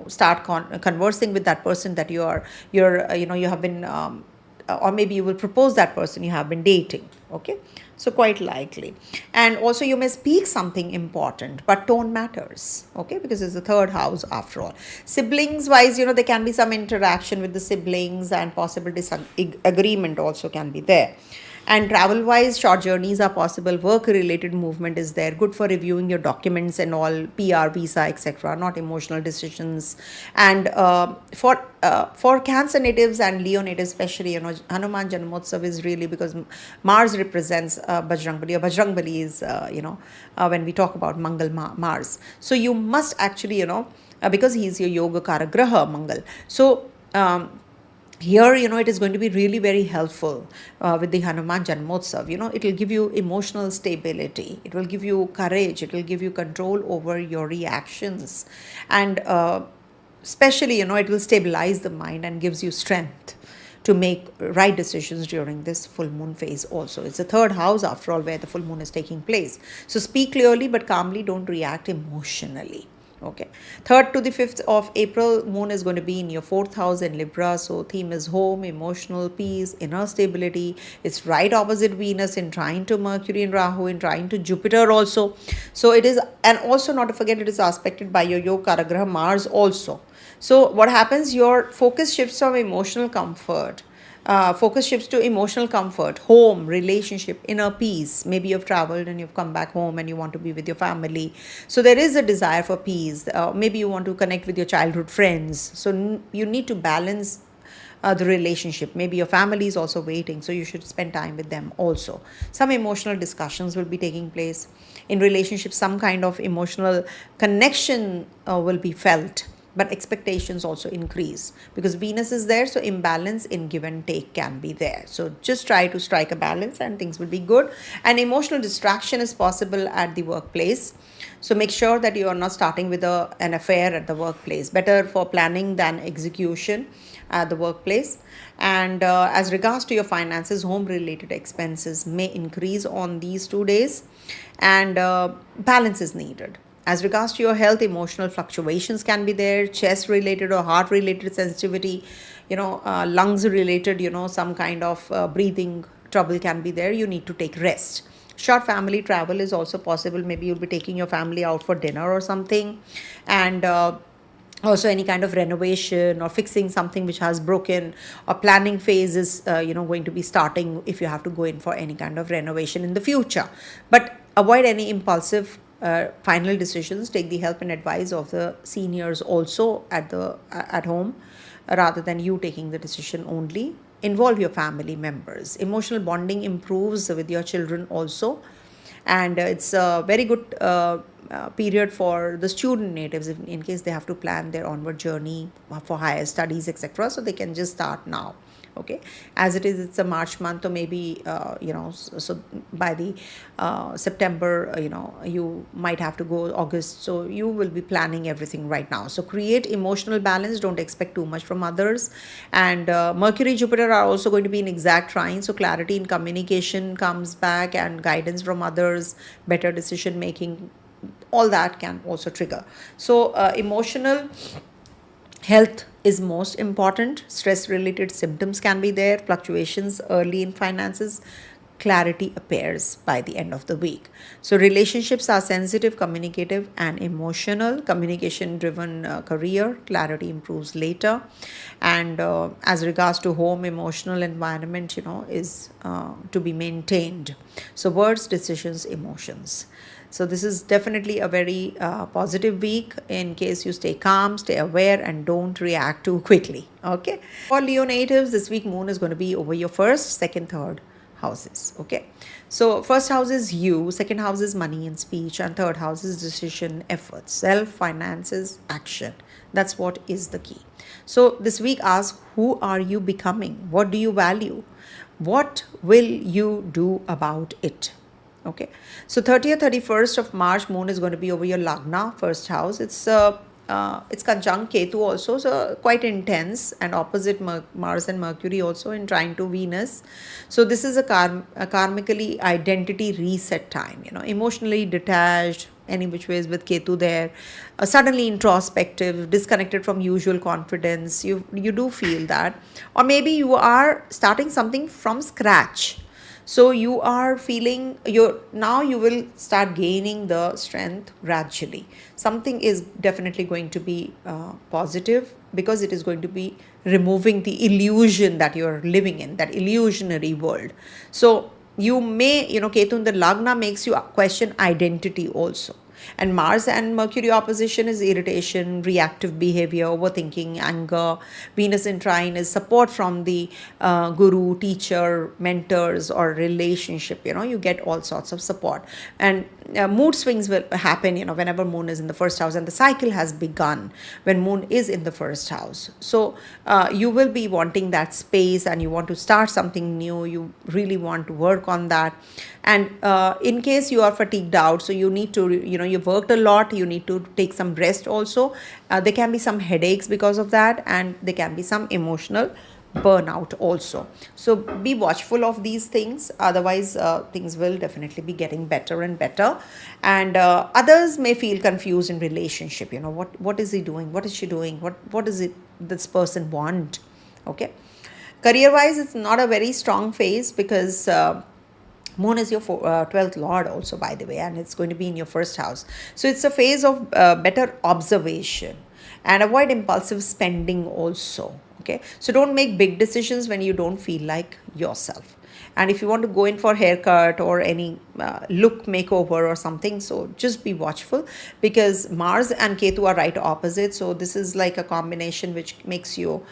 start conversing with that person that you have been, or maybe you will propose that person you have been dating. Okay. So quite likely. And also you may speak something important, but tone matters, okay, because it's the 3rd house after all. Siblings wise, there can be some interaction with the siblings, and possible disagreement also can be there. And travel wise, short journeys are possible. Work related movement is there, good for reviewing your documents and all, PR, visa, etc. Not emotional decisions. And for Cancer natives and Leo natives especially, Hanuman Janamotsav is really because Mars represents Bajrangbali, or Bajrangbali is when we talk about Mangal Mars. So you must actually because he is your yoga kara graha Mangal. So here, it is going to be really very helpful with the Hanuman Janamotsav. It will give you emotional stability. It will give you courage. It will give you control over your reactions. And especially, it will stabilize the mind and gives you strength to make right decisions during this full moon phase also. It's the 3rd house after all where the full moon is taking place. So speak clearly but calmly. Don't react emotionally. Okay. 3rd to the 5th of April, moon is going to be in your 4th house in Libra. So theme is home, emotional peace, inner stability. It's right opposite Venus in trine to Mercury and Rahu, in trine to Jupiter also. So it is, and also not to forget, it is aspected by your yoga karagraha Mars also. So what happens, your focus shifts from emotional comfort. Focus shifts to emotional comfort, home, relationship, inner peace. Maybe you've traveled and you've come back home and you want to be with your family. So there is a desire for peace. Maybe you want to connect with your childhood friends. So you need to balance the relationship. Maybe your family is also waiting, so you should spend time with them also. Some emotional discussions will be taking place. In relationships, some kind of emotional connection will be felt. But expectations also increase because Venus is there, so imbalance in give and take can be there. So just try to strike a balance and things will be good. And emotional distraction is possible at the workplace. So make sure that you are not starting with an affair at the workplace. Better for planning than execution at the workplace. And as regards to your finances, home related expenses may increase on these 2 days, and balance is needed. As regards to your health, emotional fluctuations can be there, chest related or heart related sensitivity, lungs related, some kind of breathing trouble can be there. You need to take rest. Short family travel is also possible. Maybe you'll be taking your family out for dinner or something. And also any kind of renovation or fixing something which has broken, or planning phase is going to be starting if you have to go in for any kind of renovation in the future. But avoid any impulsive final decisions. Take the help and advice of the seniors also at home, rather than you taking the decision only. Involve your family members. Emotional bonding improves with your children also, and it's a very good period for the student natives in case they have to plan their onward journey for higher studies, etc. So they can just start now. Okay, as it is, it's a March month, or maybe so by the September, you might have to go August, so you will be planning everything right now. So create emotional balance, don't expect too much from others. And Mercury, Jupiter are also going to be in exact trine, so clarity in communication comes back, and guidance from others, better decision making, all that can also trigger. So emotional health is most important. Stress related symptoms can be there, fluctuations early in finances, clarity appears by the end of the week. So relationships are sensitive, communicative and emotional. Communication driven career, clarity improves later. And as regards to home, emotional environment is to be maintained. So words, decisions, emotions. So this is definitely a very positive week in case you stay calm, stay aware, and don't react too quickly. Okay. For Leo natives, this week moon is going to be over your first, second, third houses. Okay. So first house is you, second house is money and speech, and third house is decision, effort, self, finances, action. That's what is the key. So this week asks, who are you becoming? What do you value? What will you do about it? Okay, so 30th, 31st of March, moon is going to be over your Lagna, first house. It's conjunct Ketu also, so quite intense, and opposite Mars and Mercury also in trine to Venus. So this is a karmically identity reset time, emotionally detached, any which ways with Ketu there, suddenly introspective, disconnected from usual confidence. You do feel that, or maybe you are starting something from scratch. So you are feeling now you will start gaining the strength gradually. Something is definitely going to be positive, because it is going to be removing the illusion that you are living in, that illusionary world. So you may, Ketu in the Lagna makes you question identity also. And Mars and Mercury opposition is irritation, reactive behavior, overthinking, anger. Venus in trine is support from the guru, teacher, mentors, or relationship. You get all sorts of support. And mood swings will happen, whenever moon is in the first house, and the cycle has begun when moon is in the first house. So you will be wanting that space, and you want to start something new. You really want to work on that. And in case you are fatigued out, so you need to, you've worked a lot, you need to take some rest also. There can be some headaches because of that, and there can be some emotional burnout also. So be watchful of these things, otherwise things will definitely be getting better and better. And others may feel confused in relationship. What is he doing, what is she doing, what does this person want? Okay, career wise, it's not a very strong phase, because moon is your 12th lord also, by the way, and it's going to be in your first house. So it's a phase of better observation, and avoid impulsive spending also. Okay, so don't make big decisions when you don't feel like yourself. And if you want to go in for haircut or any look makeover or something, so just be watchful, because Mars and Ketu are right opposite. So this is like a combination which makes you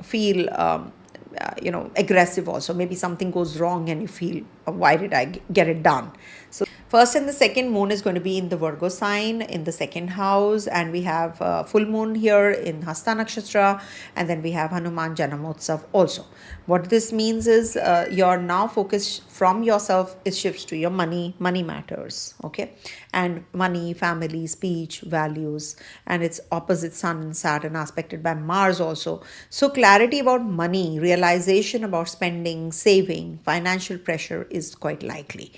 feel aggressive also. Maybe something goes wrong and you feel, why did I get it done? So First and the second moon is going to be in the Virgo sign in the second house, and we have full moon here in Hasta Nakshatra, and then we have Hanuman Janamotsav also. What this means is your now focus from yourself is shifts to your money matters, okay, and money, family, speech, values, and it's opposite Sun and Saturn aspected by Mars also. So clarity about money, realization about spending, saving, financial pressure is quite likely.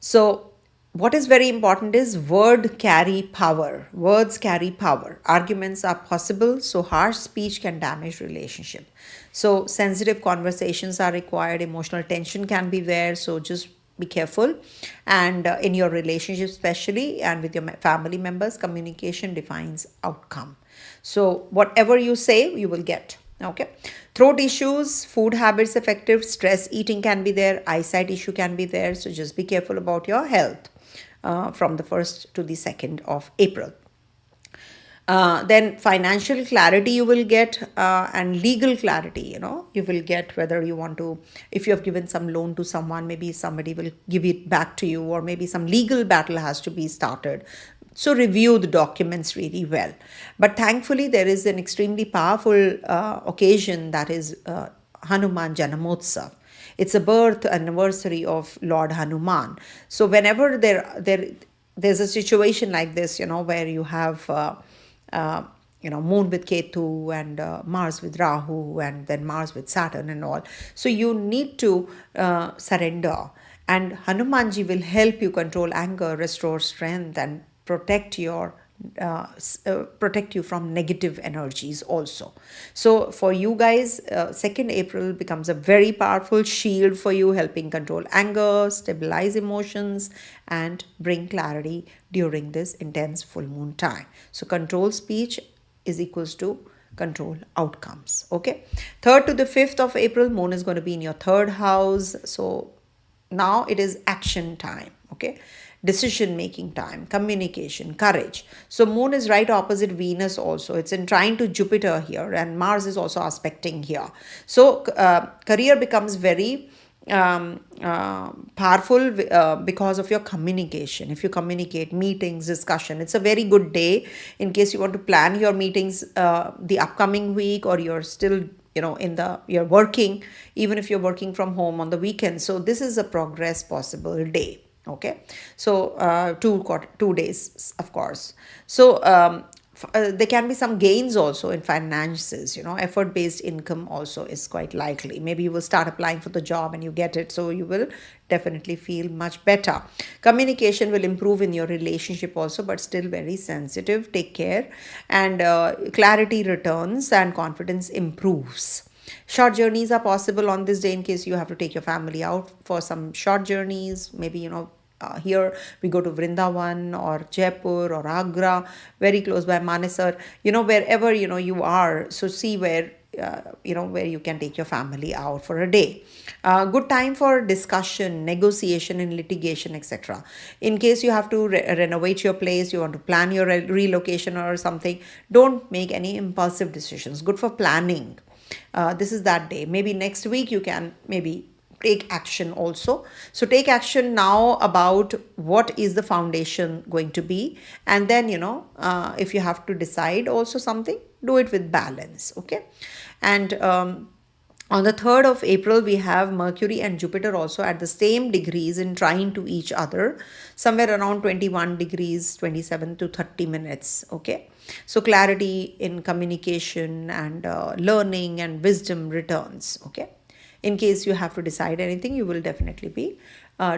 So what is very important is words carry power. Arguments are possible, so harsh speech can damage relationship. So sensitive conversations are required, emotional tension can be there, so just be careful. And in your relationship especially, and with your family members, communication defines outcome. So whatever you say, you will get. Okay. Throat issues, food habits affected, stress eating can be there, eyesight issue can be there. So just be careful about your health from the 1st to the 2nd of April. Then financial clarity you will get, and legal clarity, you will get whether you want to, if you have given some loan to someone, maybe somebody will give it back to you, or maybe some legal battle has to be started. So review the documents really well. But thankfully, there is an extremely powerful occasion, that is Hanuman Janamotsav. It's a birth anniversary of Lord Hanuman. So whenever there's a situation like this, where you have moon with Ketu and Mars with Rahu and then Mars with Saturn and all. So you need to surrender, and Hanumanji will help you control anger, restore strength, and protect you from negative energies also. So for you guys, 2nd April becomes a very powerful shield for you, helping control anger, stabilize emotions, and bring clarity during this intense full moon time. So control speech is equals to control outcomes. Okay. 3rd to the 5th of April, moon is going to be in your 3rd house. So now it is action time. Okay. Decision making time, communication, courage. So moon is right opposite Venus also. It's in trine to Jupiter here, and Mars is also aspecting here. So career becomes very powerful because of your communication. If you communicate, meetings, discussion, it's a very good day in case you want to plan your meetings the upcoming week, or you're still you're working, even if you're working from home on the weekend. So this is a progress possible day. Okay, so 2 days, of course. So there can be some gains also in finances. Effort based income also is quite likely. Maybe you will start applying for the job and you get it, so you will definitely feel much better. Communication will improve in your relationship also, but still very sensitive. Take care. And clarity returns and confidence improves. Short journeys are possible on this day in case you have to take your family out for some short journeys. Maybe, here we go to Vrindavan or Jaipur or Agra, very close by Manesar, wherever, you are. So see where, where you can take your family out for a day. Good time for discussion, negotiation and litigation, etc. In case you have to renovate your place, you want to plan your relocation or something, don't make any impulsive decisions. Good for planning. This is that day. Maybe next week you can maybe take action also. So take action now about what is the foundation going to be. And then, if you have to decide also something, do it with balance. Okay. And on the 3rd of April, we have Mercury and Jupiter also at the same degrees in trine to each other, somewhere around 21 degrees, 27 to 30 minutes. Okay. So clarity in communication and learning and wisdom returns. Okay. In case you have to decide anything, you will definitely be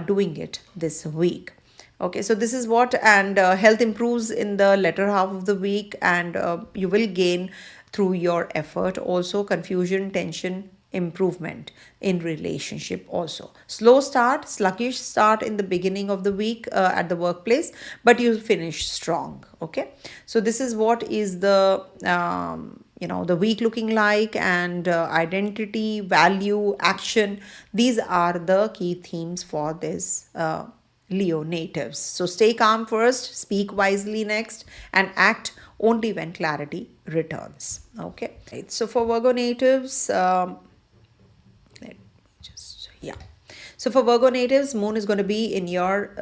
doing it this week. Okay, so this is what, and health improves in the latter half of the week, and you will gain through your effort also confusion, tension, improvement in relationship also. Slow start, sluggish start in the beginning of the week at the workplace, but you'll finish strong. Okay, so this is what is the the week looking like, and identity, value, action. These are the key themes for this Leo natives. So stay calm first, speak wisely next, and act only when clarity returns. Okay, right. So for Virgo natives, So for Virgo natives, moon is going to be in your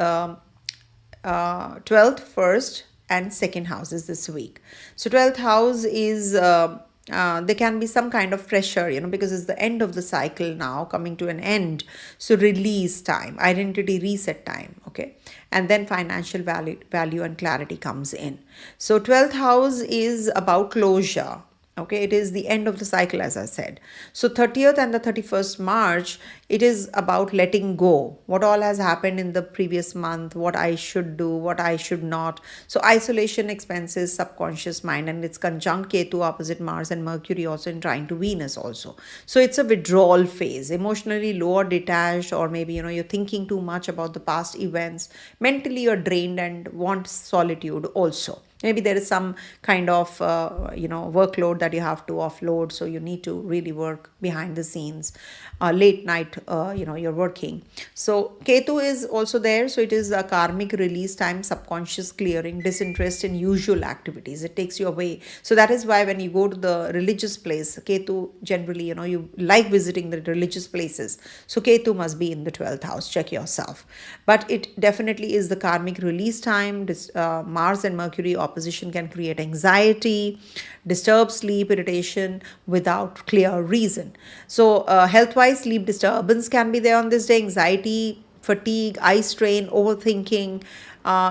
12th, 1st and 2nd houses this week. So 12th house is there can be some kind of pressure, because it's the end of the cycle now, coming to an end. So release time, identity reset time, okay? And then financial value and clarity comes in. So 12th house is about closure. Okay, it is the end of the cycle, as I said. So 30th and the 31st March, it is about letting go. What all has happened in the previous month, what I should do, what I should not. So isolation, expenses, subconscious mind, and it's conjunct Ketu opposite Mars and Mercury also in trine to Venus also. So it's a withdrawal phase, emotionally low or detached, or maybe, you're thinking too much about the past events. Mentally, you're drained and want solitude also. Maybe there is some kind of, workload that you have to offload. So you need to really work behind the scenes. Late night, you're working. So Ketu is also there. So it is a karmic release time, subconscious clearing, disinterest in usual activities. It takes you away. So that is why when you go to the religious place, Ketu generally, you like visiting the religious places. So Ketu must be in the 12th house. Check yourself. But it definitely is the karmic release time. Mars and Mercury opposition can create anxiety, disturb sleep, irritation without clear reason. So health-wise, sleep disturbance can be there on this day, anxiety, fatigue, eye strain, overthinking,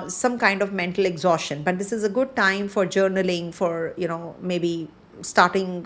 some kind of mental exhaustion. But this is a good time for journaling, for, maybe starting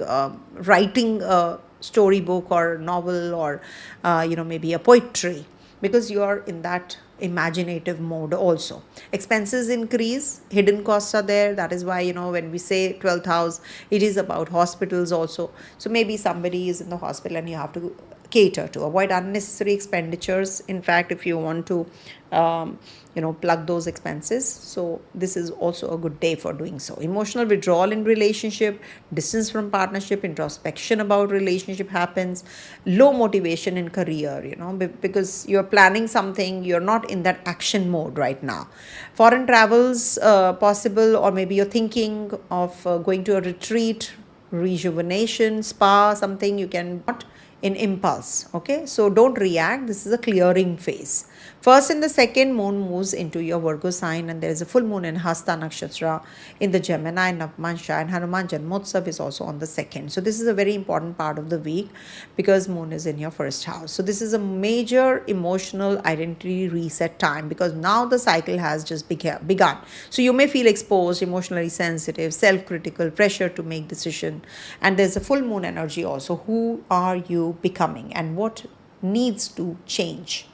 writing a storybook or novel, or, maybe a poetry, because you are in that imaginative mode also. Expenses increase, hidden costs are there. That is why, when we say 12th house, it is about hospitals also. So maybe somebody is in the hospital and you have to cater to avoid unnecessary expenditures. In fact, if you want to plug those expenses, so this is also a good day for doing so. Emotional withdrawal in relationship, distance from partnership, introspection about relationship happens. Low motivation in career, because you're planning something, you're not in that action mode right now. Foreign travels possible, or maybe you're thinking of going to a retreat, rejuvenation, spa, something you can not in impulse. Okay, so don't react. This is a clearing phase. First and the second moon moves into your Virgo sign, and there is a full moon in Hasta Nakshatra in the Gemini Navmansha, and Hanuman Janamotsav is also on the second. So this is a very important part of the week because moon is in your first house. So this is a major emotional identity reset time, because now the cycle has just begun. So you may feel exposed, emotionally sensitive, self-critical, pressure to make decision, and there's a full moon energy also. Who are you becoming and what needs to change?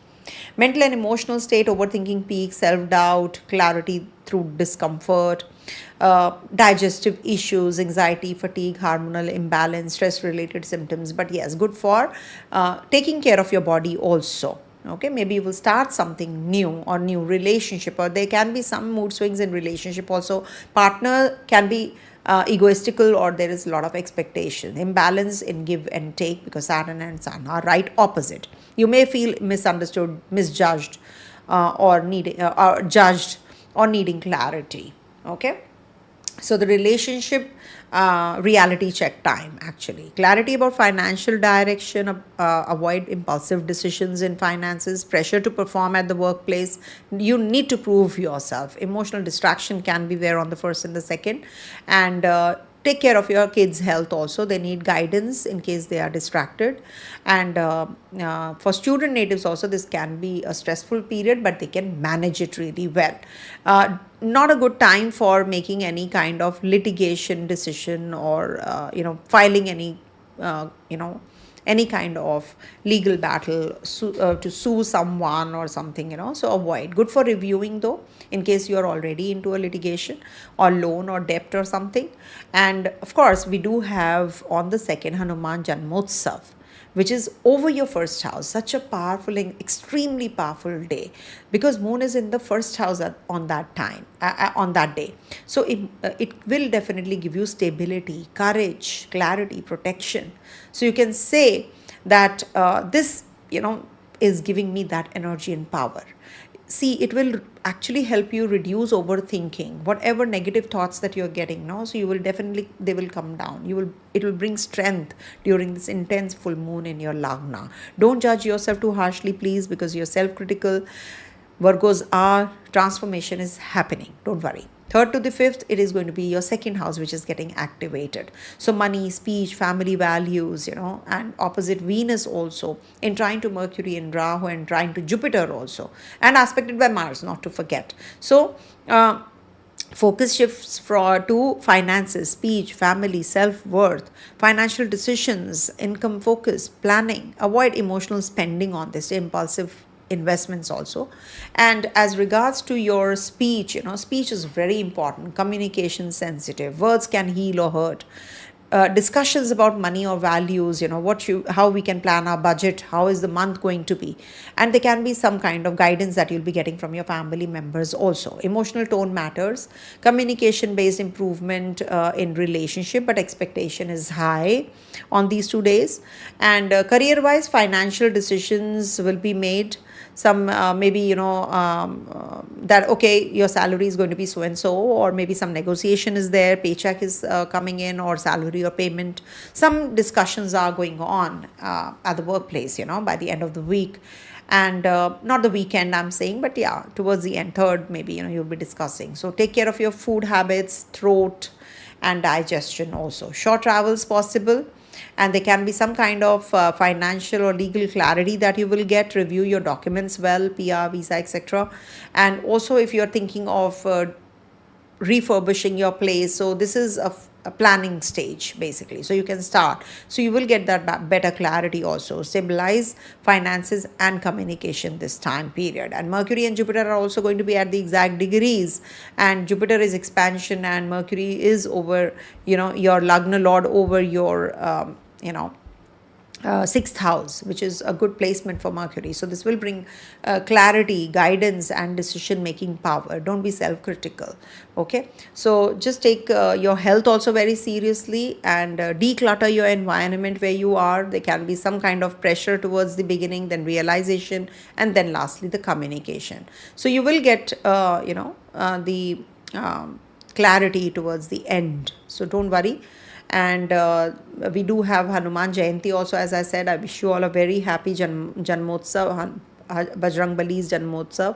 Mental and emotional state, overthinking peak, self-doubt, clarity through discomfort, digestive issues, anxiety, fatigue, hormonal imbalance, stress-related symptoms. But yes, good for taking care of your body also. Okay, maybe you will start something new or new relationship, or there can be some mood swings in relationship also. Partner can be egoistical, or there is a lot of expectation, imbalance in give and take, because Saturn and Sun are right opposite. You may feel misunderstood, misjudged, or judged, or needing clarity. Okay, so the relationship reality check time, actually. Clarity about financial direction, avoid impulsive decisions in finances, pressure to perform at the workplace. You need to prove yourself. Emotional distraction can be there on the first and the second. And take care of your kids' health also. They need guidance in case they are distracted. And for student natives also, this can be a stressful period, but they can manage it really well. Not a good time for making any kind of litigation decision, or filing any kind of legal battle to sue someone or something, so avoid. Good for reviewing though, in case you are already into a litigation or loan or debt or something. And of course, we do have on the second Hanuman Janamotsav, which is over your first house. Such a powerful and extremely powerful day, because moon is in the first house on that time, on that day. So it will definitely give you stability, courage, clarity, protection. So you can say that this is giving me that energy and power. See, it will actually help you reduce overthinking, whatever negative thoughts that you're getting now. So you will definitely, they will come down. It will bring strength during this intense full moon in your lagna. Don't judge yourself too harshly, please, because you're self-critical. Virgos are, transformation is happening. Don't worry. 3rd to the 5th, it is going to be your second house which is getting activated. So money, speech, family values, and opposite Venus also in trying to Mercury and Rahu and trying to Jupiter also, and aspected by Mars, not to forget. So focus shifts to finances, speech, family, self-worth, financial decisions, income focus, planning. Avoid emotional spending on this, impulsive investments also. And as regards to your speech, speech is very important. Communication sensitive. Words can heal or hurt. Discussions about money or values, how we can plan our budget, how is the month going to be, and there can be some kind of guidance that you'll be getting from your family members also. Emotional tone matters. Communication based improvement in relationship, but expectation is high on these 2 days. And career wise, financial decisions will be made. Some maybe that okay, your salary is going to be so and so, or maybe some negotiation is there, paycheck is coming in, or salary or payment. Some discussions are going on at the workplace, by the end of the week, and not the weekend I'm saying, but yeah, towards the end, 3rd maybe, you'll be discussing. So take care of your food habits, throat and digestion also. Short travels possible, and there can be some kind of financial or legal clarity that you will get. Review your documents well, PR, visa, etc. And also if you're thinking of refurbishing your place, so this is a planning stage basically, so you can start. So you will get that better clarity also. Stabilize finances and communication this time period. And Mercury and Jupiter are also going to be at the exact degrees, and Jupiter is expansion and Mercury is over your Lagna Lord, over your 6th house, which is a good placement for Mercury. So this will bring clarity, guidance and decision making power. Don't be self-critical. Okay, so just take your health also very seriously, and declutter your environment where you are. There can be some kind of pressure towards the beginning, then realization, and then lastly the communication. So you will get the clarity towards the end, so don't worry. And we do have Hanuman Jayanti also, as I said. I wish you all a very happy Janamotsav, Bajrangbali's Janamotsav.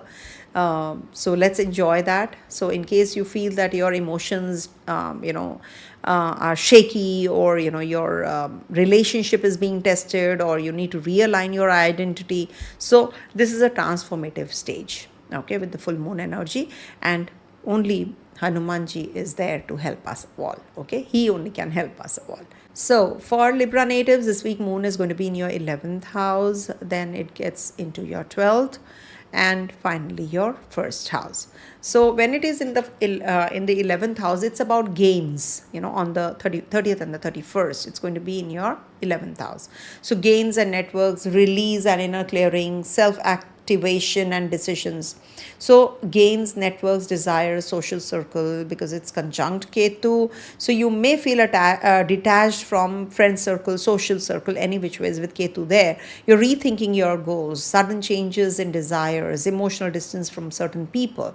So let's enjoy that. So in case you feel that your emotions are shaky, or your relationship is being tested, or you need to realign your identity, so this is a transformative stage, okay, with the full moon energy, and only Hanumanji is there to help us all. Okay, he only can help us all. So for Libra natives, this week moon is going to be in your 11th house, then it gets into your 12th, and finally your 1st house. So when it is in the 11th house, it's about gains, on the 30th and the 31st. It's going to be in your 11th house. So gains and networks, release and inner clearing, self-activation and decisions. So gains, networks, desires, social circle, because it's conjunct Ketu. So you may feel detached from friend circle, social circle, any which ways with Ketu there. You're rethinking your goals, sudden changes in desires, emotional distance from certain people.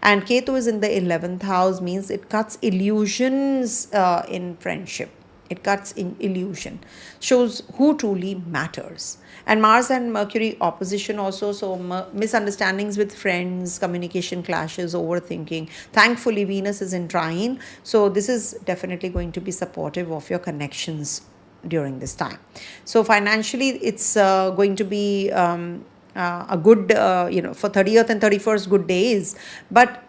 And Ketu is in the 11th house, means it cuts illusions in friendship. It cuts in illusion, shows who truly matters. And Mars and Mercury opposition also, so misunderstandings with friends, communication clashes, overthinking. Thankfully, Venus is in trine, so this is definitely going to be supportive of your connections during this time. So financially, it's going to be a good, for 30th and 31st, good days, but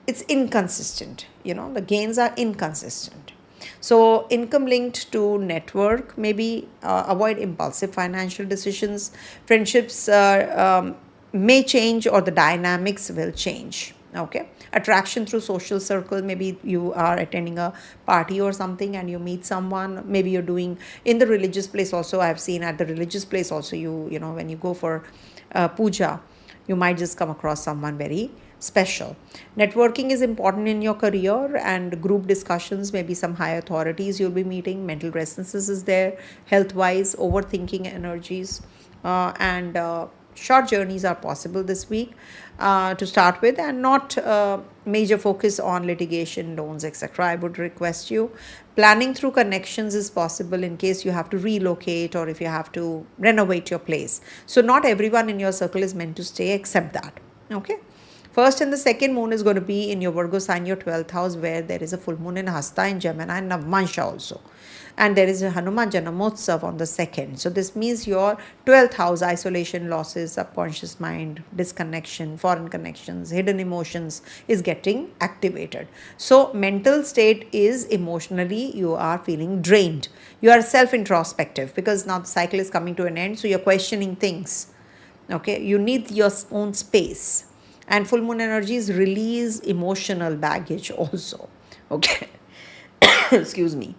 it's inconsistent. The gains are inconsistent. So income linked to network, maybe avoid impulsive financial decisions. Friendships may change, or the dynamics will change. Okay, attraction through social circle, maybe you are attending a party or something and you meet someone. Maybe you're doing in the religious place also. I've seen at the religious place also, you know when you go for puja, you might just come across someone very special. Networking is important in your career, and group discussions, maybe some high authorities you'll be meeting. Mental restlessness is there. Health wise, overthinking energies, and short journeys are possible this week to start with, and not major focus on litigation, loans, etc. I would request you. Planning through connections is possible in case you have to relocate, or if you have to renovate your place. So not everyone in your circle is meant to stay, except that. Okay. First and the second moon is going to be in your Virgo sign, your 12th house, where there is a full moon in Hasta, in Gemini, and Navmansha also. And there is a Hanuman Janamotsav on the second. So this means your 12th house, isolation, losses, subconscious mind, disconnection, foreign connections, hidden emotions is getting activated. So mental state is emotionally, you are feeling drained. You are self-introspective because now the cycle is coming to an end. So you're questioning things. Okay, you need your own space. And full moon energies release emotional baggage also. Okay. Excuse me.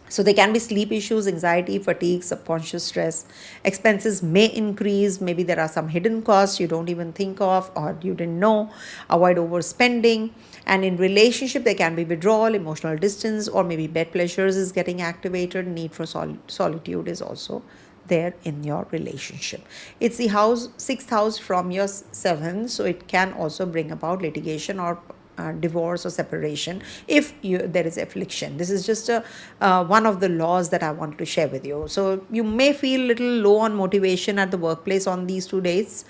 So there can be sleep issues, anxiety, fatigue, subconscious stress. Expenses may increase. Maybe there are some hidden costs you don't even think of or you didn't know. Avoid overspending. And in relationship, there can be withdrawal, emotional distance, or maybe bed pleasures is getting activated. Need for solitude is also there in your relationship. It's the sixth house from your seventh, so it can also bring about litigation or divorce or separation if there is affliction. This is just one of the laws that I want to share with you. So you may feel a little low on motivation at the workplace on these 2 days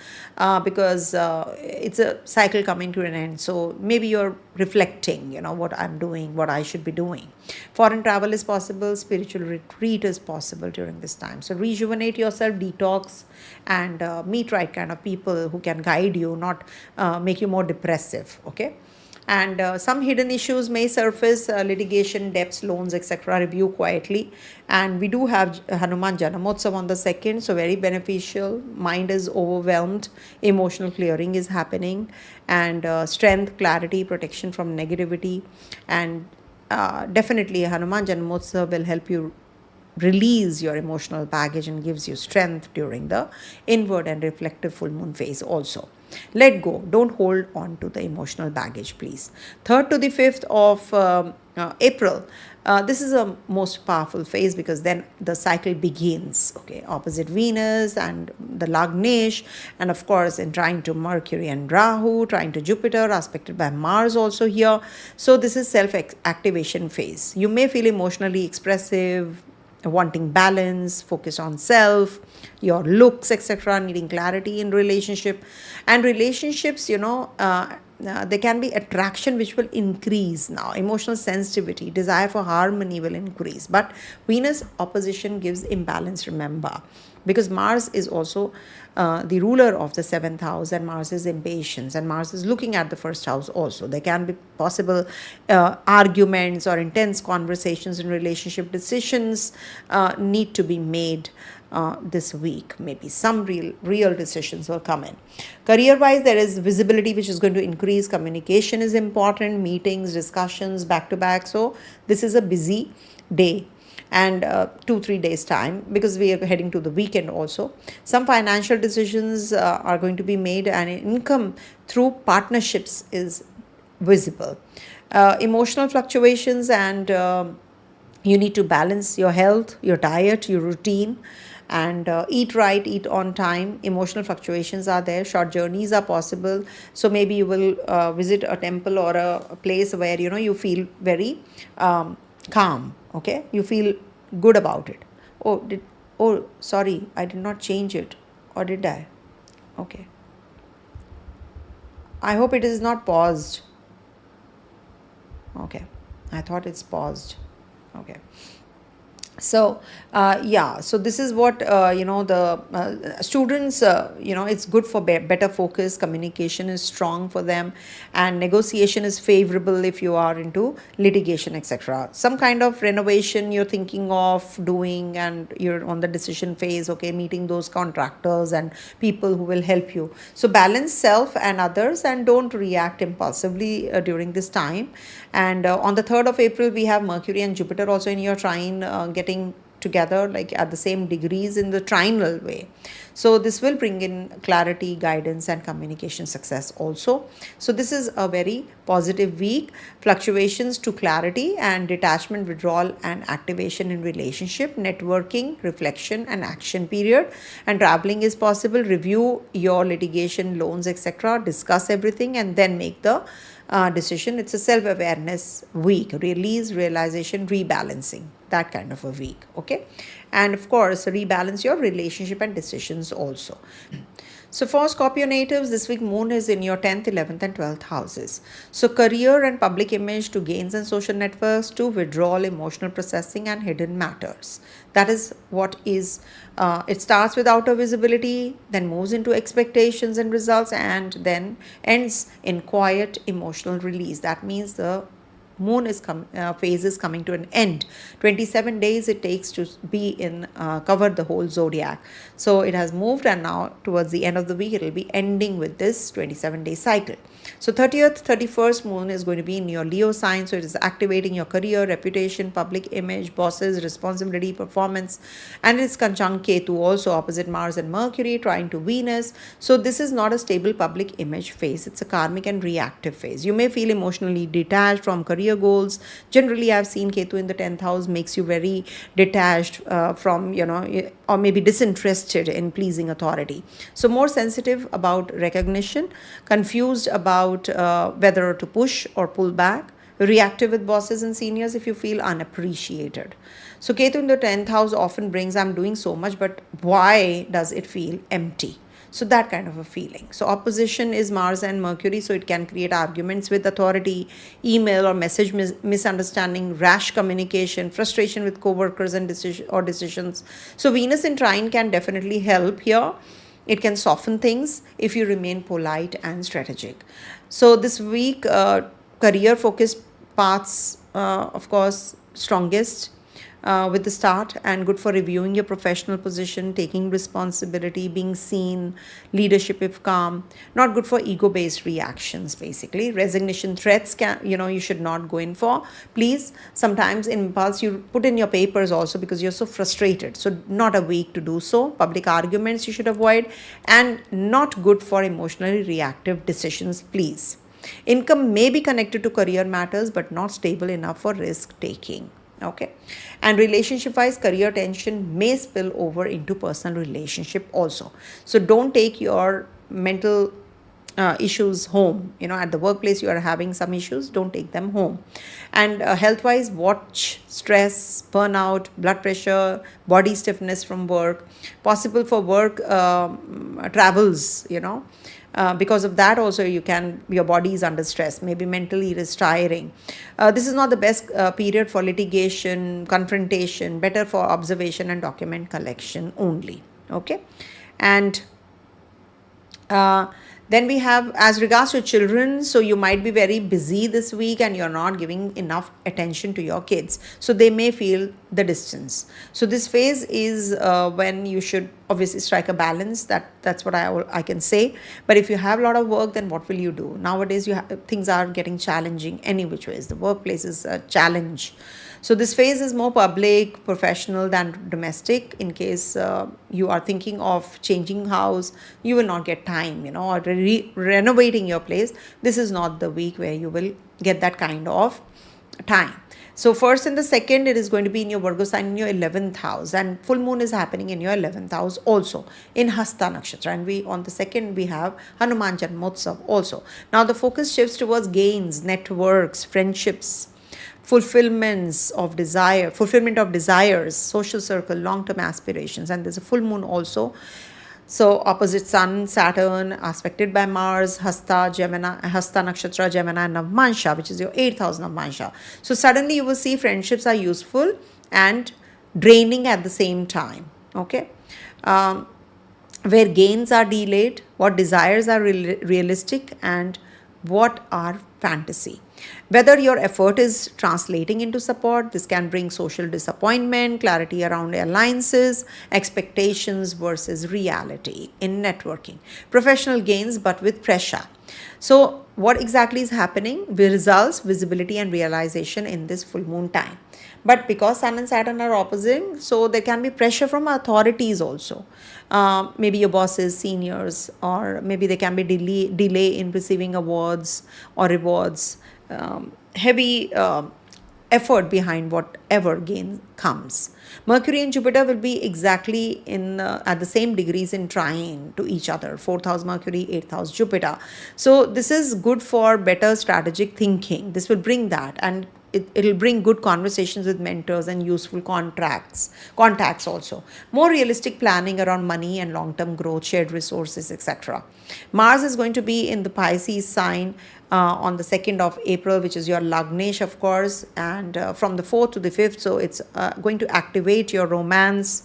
because it's a cycle coming to an end. So maybe you're reflecting, what I'm doing, what I should be doing. Foreign travel is possible. Spiritual retreat is possible during this time. So rejuvenate yourself, detox, and meet right kind of people who can guide you, not make you more depressive. Okay. And some hidden issues may surface, litigation, debts, loans, etc. Review quietly. And we do have Hanuman Janamotsav on the second, so very beneficial. Mind is overwhelmed, emotional clearing is happening, and strength, clarity, protection from negativity. And definitely Hanuman Janamotsav will help you release your emotional baggage and gives you strength during the inward and reflective full moon phase also. Let go. Don't hold on to the emotional baggage, please. 3rd to the 5th of April. This is a most powerful phase because then the cycle begins. Okay, opposite Venus and the Lagnesh, and of course in trying to Mercury and Rahu, trying to Jupiter, aspected by Mars also here. So this is self-activation phase. You may feel emotionally expressive, wanting balance, focus on self, your looks, etc., needing clarity in relationship. And relationships, there can be attraction which will increase now. Emotional sensitivity, desire for harmony will increase. But Venus opposition gives imbalance, remember. Because Mars is also the ruler of the 7th house, and Mars is impatience, and Mars is looking at the 1st house also. There can be possible arguments or intense conversations in relationship. Decisions need to be made this week. Maybe some real decisions will come in. Career wise, there is visibility which is going to increase. Communication is important, meetings, discussions back to back. So this is a busy day and 2-3 days time because we are heading to the weekend also. Some financial decisions are going to be made, and income through partnerships is visible. Emotional fluctuations, and you need to balance your health, your diet, your routine, and eat right, eat on time. Emotional fluctuations are there. Short journeys are possible. So maybe you will visit a temple or a place where you feel very calm. Okay, you feel good about it. Oh sorry, I did not change it, or did I? Okay, I hope it is not paused. Okay, I thought it's paused. Okay. So so this is what the students, it's good for better focus. Communication is strong for them, and negotiation is favorable if you are into litigation, etc. Some kind of renovation you're thinking of doing, and you're on the decision phase. Okay, meeting those contractors and people who will help you. So balance self and others, and don't react impulsively during this time. And on the 3rd of April, we have Mercury and Jupiter also in your trine, getting together like at the same degrees in the trinal way. So this will bring in clarity, guidance, and communication success also. So this is a very positive week. Fluctuations to clarity and detachment, withdrawal, and activation in relationship, networking, reflection, and action period. And traveling is possible. Review your litigation, loans, etc. Discuss everything and then make the decision. It's a self-awareness week. Release, realization, rebalancing, that kind of a week. Okay, and of course rebalance your relationship and decisions also. So for Scorpio natives, this week moon is in your 10th, 11th and 12th houses. So career and public image to gains and social networks to withdrawal, emotional processing and hidden matters. That is what is, it starts with outer visibility, then moves into expectations and results, and then ends in quiet emotional release. That means the moon is phase is coming to an end. 27 days it takes to be in cover the whole zodiac. So it has moved, and now towards the end of the week it will be ending with this 27-day cycle. So 30th, 31st moon is going to be in your Leo sign. So it is activating your career, reputation, public image, bosses, responsibility, performance, and it's conjunct Ketu also opposite Mars and Mercury, trying to Venus. So this is not a stable public image phase. It's a karmic and reactive phase. You may feel emotionally detached from career goals. Generally, I've seen Ketu in the 10th house makes you very detached from, or maybe disinterested in pleasing authority. So more sensitive about recognition, confused about whether to push or pull back, reactive with bosses and seniors if you feel unappreciated. So Ketu in the 10th house often brings, I'm doing so much, but why does it feel empty? So that kind of a feeling. So opposition is Mars and Mercury, so it can create arguments with authority, email or message misunderstanding, rash communication, frustration with co-workers and decisions. So Venus in trine can definitely help here. It can soften things if you remain polite and strategic. So this week, career focused paths, of course, strongest. With the start, and good for reviewing your professional position, taking responsibility, being seen, leadership if calm. Not good for ego-based reactions, basically. Resignation threats you should not go in for. Please, sometimes in impulse you put in your papers also because you're so frustrated. So not a week to do so. Public arguments you should avoid, and not good for emotionally reactive decisions, please. Income may be connected to career matters but not stable enough for risk taking. Okay, and relationship wise, career tension may spill over into personal relationship also. So don't take your mental issues home. At the workplace you are having some issues, don't take them home. And health wise, watch stress, burnout, blood pressure, body stiffness from work, possible for work travels, because of that also your body is under stress, maybe mentally it is tiring. This is not the best period for litigation, confrontation, better for observation and document collection only. Okay, and then we have, as regards to children, so you might be very busy this week and you're not giving enough attention to your kids. So they may feel the distance. So this phase is when you should obviously strike a balance. That's what I can say. But if you have a lot of work, then what will you do? Nowadays, things are getting challenging any which ways. The workplace is a challenge. So this phase is more public, professional than domestic. In case you are thinking of changing house, you will not get time, or renovating your place. This is not the week where you will get that kind of time. So first and the second, it is going to be in your Virgo sign in your 11th house, and full moon is happening in your 11th house also in Hasta Nakshatra. And on the second we have Hanuman Janamotsav also. Now the focus shifts towards gains, networks, friendships, fulfillment of desires, social circle, long-term aspirations. And there's a full moon also. So opposite Sun, Saturn, aspected by Mars, Hasta Nakshatra, Gemini and Navmansha, which is your 8th house Navmansha. So suddenly you will see friendships are useful and draining at the same time. Okay. Where gains are delayed, what desires are realistic, and what are fantasy. Whether your effort is translating into support, this can bring social disappointment, clarity around alliances, expectations versus reality in networking. Professional gains, but with pressure. So what exactly is happening? Results, visibility and realization in this full moon time. But because Sun and Saturn are opposing, so there can be pressure from authorities also. Maybe your bosses, seniors, or maybe there can be delay in receiving awards or rewards. Heavy effort behind whatever gain comes. Mercury and Jupiter will be exactly at the same degrees in trine to each other. 4th house Mercury, 8th house Jupiter. So this is good for better strategic thinking. This will bring that, and it'll bring good conversations with mentors and useful contacts also. More realistic planning around money and long-term growth, shared resources, etc. Mars is going to be in the Pisces sign on the 2nd of April, which is your Lagnesh, of course, and from the 4th to the 5th. So it's going to activate your romance,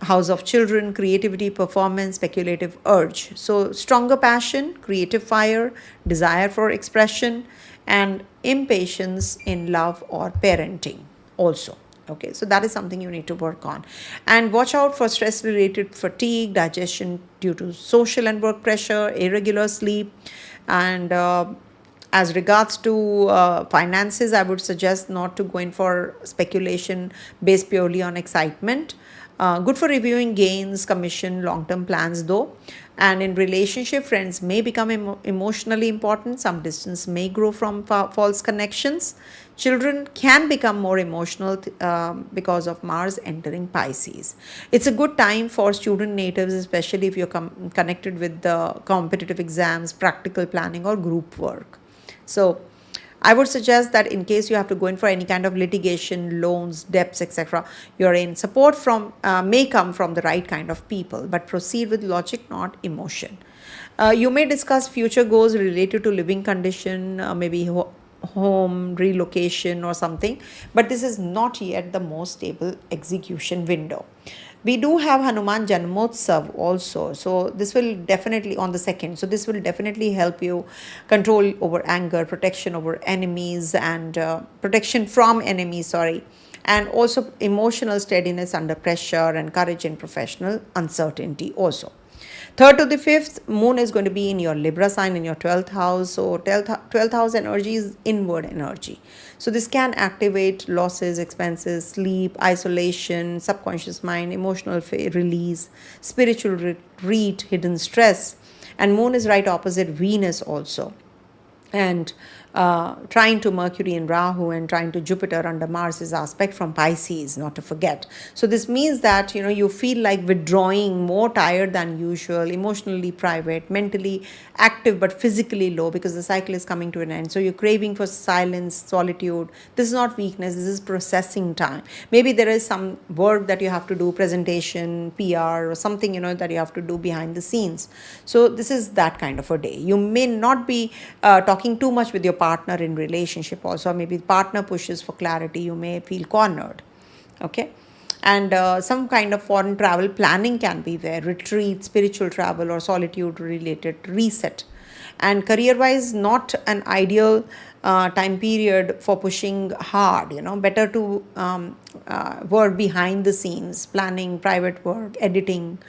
house of children, creativity, performance, speculative urge. So stronger passion, creative fire, desire for expression, and impatience in love or parenting also. Okay, so that is something you need to work on. And watch out for stress related fatigue, digestion due to social and work pressure, irregular sleep. And as regards to finances, I would suggest not to go in for speculation based purely on excitement. Good for reviewing gains, commission, long-term plans though. And in relationship, friends may become emotionally important. Some distance may grow from false connections. Children can become more emotional because of Mars entering Pisces. It's a good time for student natives, especially if you're connected with the competitive exams, practical planning, or group work. So I would suggest that in case you have to go in for any kind of litigation, loans, debts, etc., you're in support from may come from the right kind of people, but proceed with logic, not emotion. You may discuss future goals related to living condition, maybe home relocation or something, but this is not yet the most stable execution window. We do have Hanuman Janamotsav also, so this will definitely on the 2nd, so this will definitely help you control over anger, protection over enemies, and protection from enemies, and also emotional steadiness under pressure and courage in professional uncertainty also. 3rd to the 5th, moon is going to be in your Libra sign in your 12th house. So 12th house energy is inward energy. So this can activate losses, expenses, sleep, isolation, subconscious mind, emotional release, spiritual retreat, hidden stress. And moon is right opposite Venus also. And trying to Mercury and Rahu and trying to Jupiter under Mars' aspect from Pisces, not to forget. So this means that, you feel like withdrawing, more tired than usual, emotionally private, mentally active but physically low because the cycle is coming to an end. So you're craving for silence, solitude. This is not weakness, this is processing time. Maybe there is some work that you have to do, presentation, PR, or something, that you have to do behind the scenes. So this is that kind of a day. You may not be talking too much with your partner in relationship also. Maybe partner pushes for clarity. You may feel cornered. Okay. And some kind of foreign travel planning can be there. Retreat, spiritual travel, or solitude related reset. And career wise, not an ideal time period for pushing hard. Better to work behind the scenes, planning, private work, editing,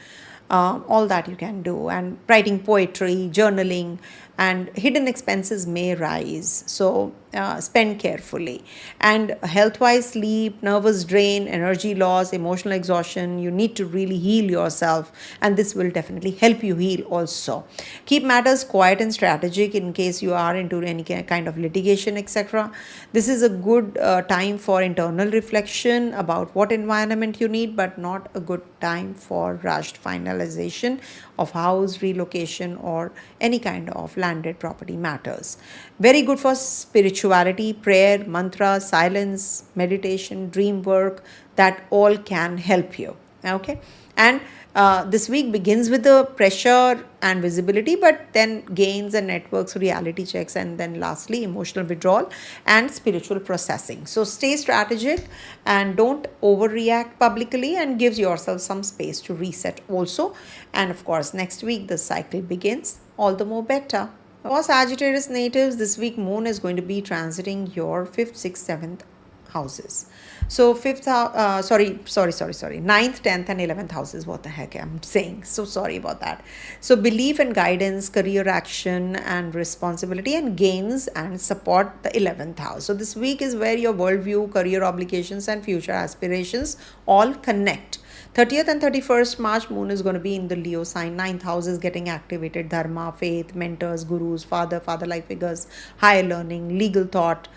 all that you can do, and writing poetry, journaling, and hidden expenses may rise. So spend carefully. And health-wise, sleep, nervous drain, energy loss, emotional exhaustion, you need to really heal yourself, and this will definitely help you heal also. Keep matters quiet and strategic in case you are into any kind of litigation, etc. This is a good time for internal reflection about what environment you need, but not a good time for rushed finalization of house relocation or any kind of landed property matters. Very good for spirituality, prayer, mantra, silence, meditation, dream work, that all can help you. Okay. And this week begins with the pressure and visibility, but then gains and networks, reality checks, and then lastly emotional withdrawal and spiritual processing. So stay strategic and don't overreact publicly, and gives yourself some space to reset also. And of course, next week the cycle begins, all the more better. For Sagittarius natives, this week moon is going to be transiting your 5th, 6th, 7th houses. So 9th, 10th and 11th houses, what the heck I'm saying. So sorry about that. So belief and guidance, career action and responsibility, and gains and support the 11th house. So this week is where your worldview, career obligations and future aspirations all connect. 30th and 31st March, moon is going to be in the Leo sign. 9th house is getting activated. Dharma, faith, mentors, gurus, father-like figures, higher learning, legal thought,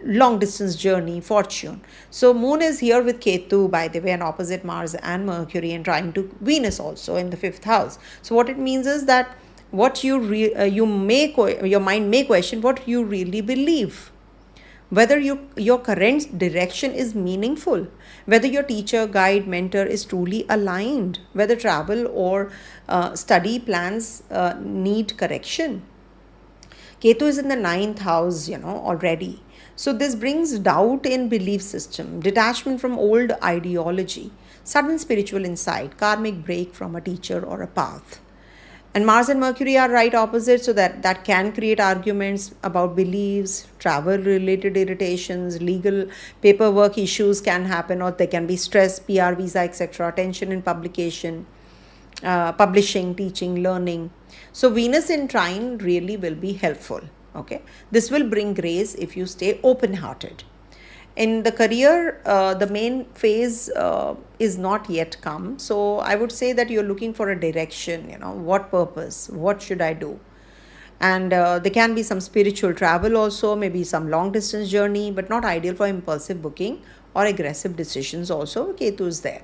long distance journey, fortune. So moon is here with Ketu, by the way, and opposite Mars and Mercury, and trying to Venus also in the 5th house. So what it means is that what your mind may question what you really believe. whether your current direction is meaningful, whether your teacher, guide, mentor is truly aligned, whether travel or study plans need correction. Ketu is in the ninth house, already. So this brings doubt in belief system, detachment from old ideology, sudden spiritual insight, karmic break from a teacher or a path. And Mars and Mercury are right opposite, so that can create arguments about beliefs, travel related irritations, legal paperwork issues can happen, or there can be stress, PR, visa, etc., tension in publishing, teaching, learning. So Venus in trine really will be helpful. Okay, this will bring grace if you stay open hearted. In the career, the main phase is not yet come. So I would say that you're looking for a direction, what purpose, what should I do? And there can be some spiritual travel also, maybe some long distance journey, but not ideal for impulsive booking or aggressive decisions also. Ketu is there.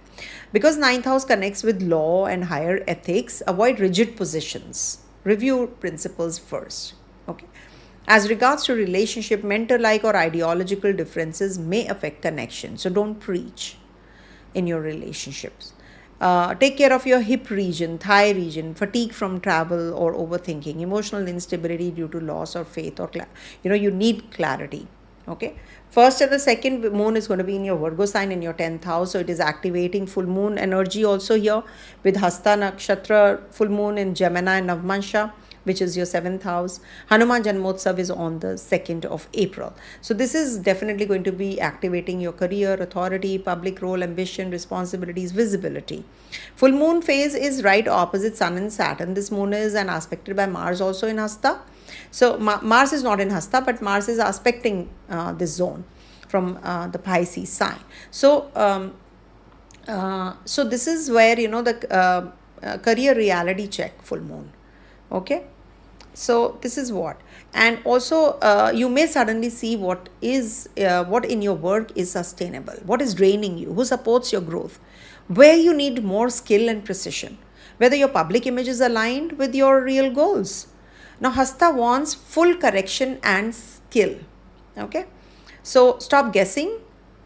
Because ninth house connects with law and higher ethics, avoid rigid positions. Review principles first. Okay. As regards to relationship, mentor-like or ideological differences may affect connection. So don't preach in your relationships. Take care of your hip region, thigh region, fatigue from travel or overthinking, emotional instability due to loss or faith or you need clarity. Okay. First and the second moon is going to be in your Virgo sign in your 10th house. So it is activating full moon energy also here with Hasta Nakshatra, full moon in Gemini and Navmansha, which is your 7th house. Hanuman Janamotsav is on the 2nd of April. So this is definitely going to be activating your career, authority, public role, ambition, responsibilities, visibility. Full moon phase is right opposite Sun and Saturn. This moon is aspected by Mars also in Hasta. So Mars is not in Hasta, but Mars is aspecting this zone from the Pisces sign. So so this is where, the career reality check, full moon. Okay. So this is what, and also you may suddenly see what in your work is sustainable, what is draining you, who supports your growth, where you need more skill and precision, whether your public image is aligned with your real goals. Now Hasta wants full correction and skill. Okay, so stop guessing,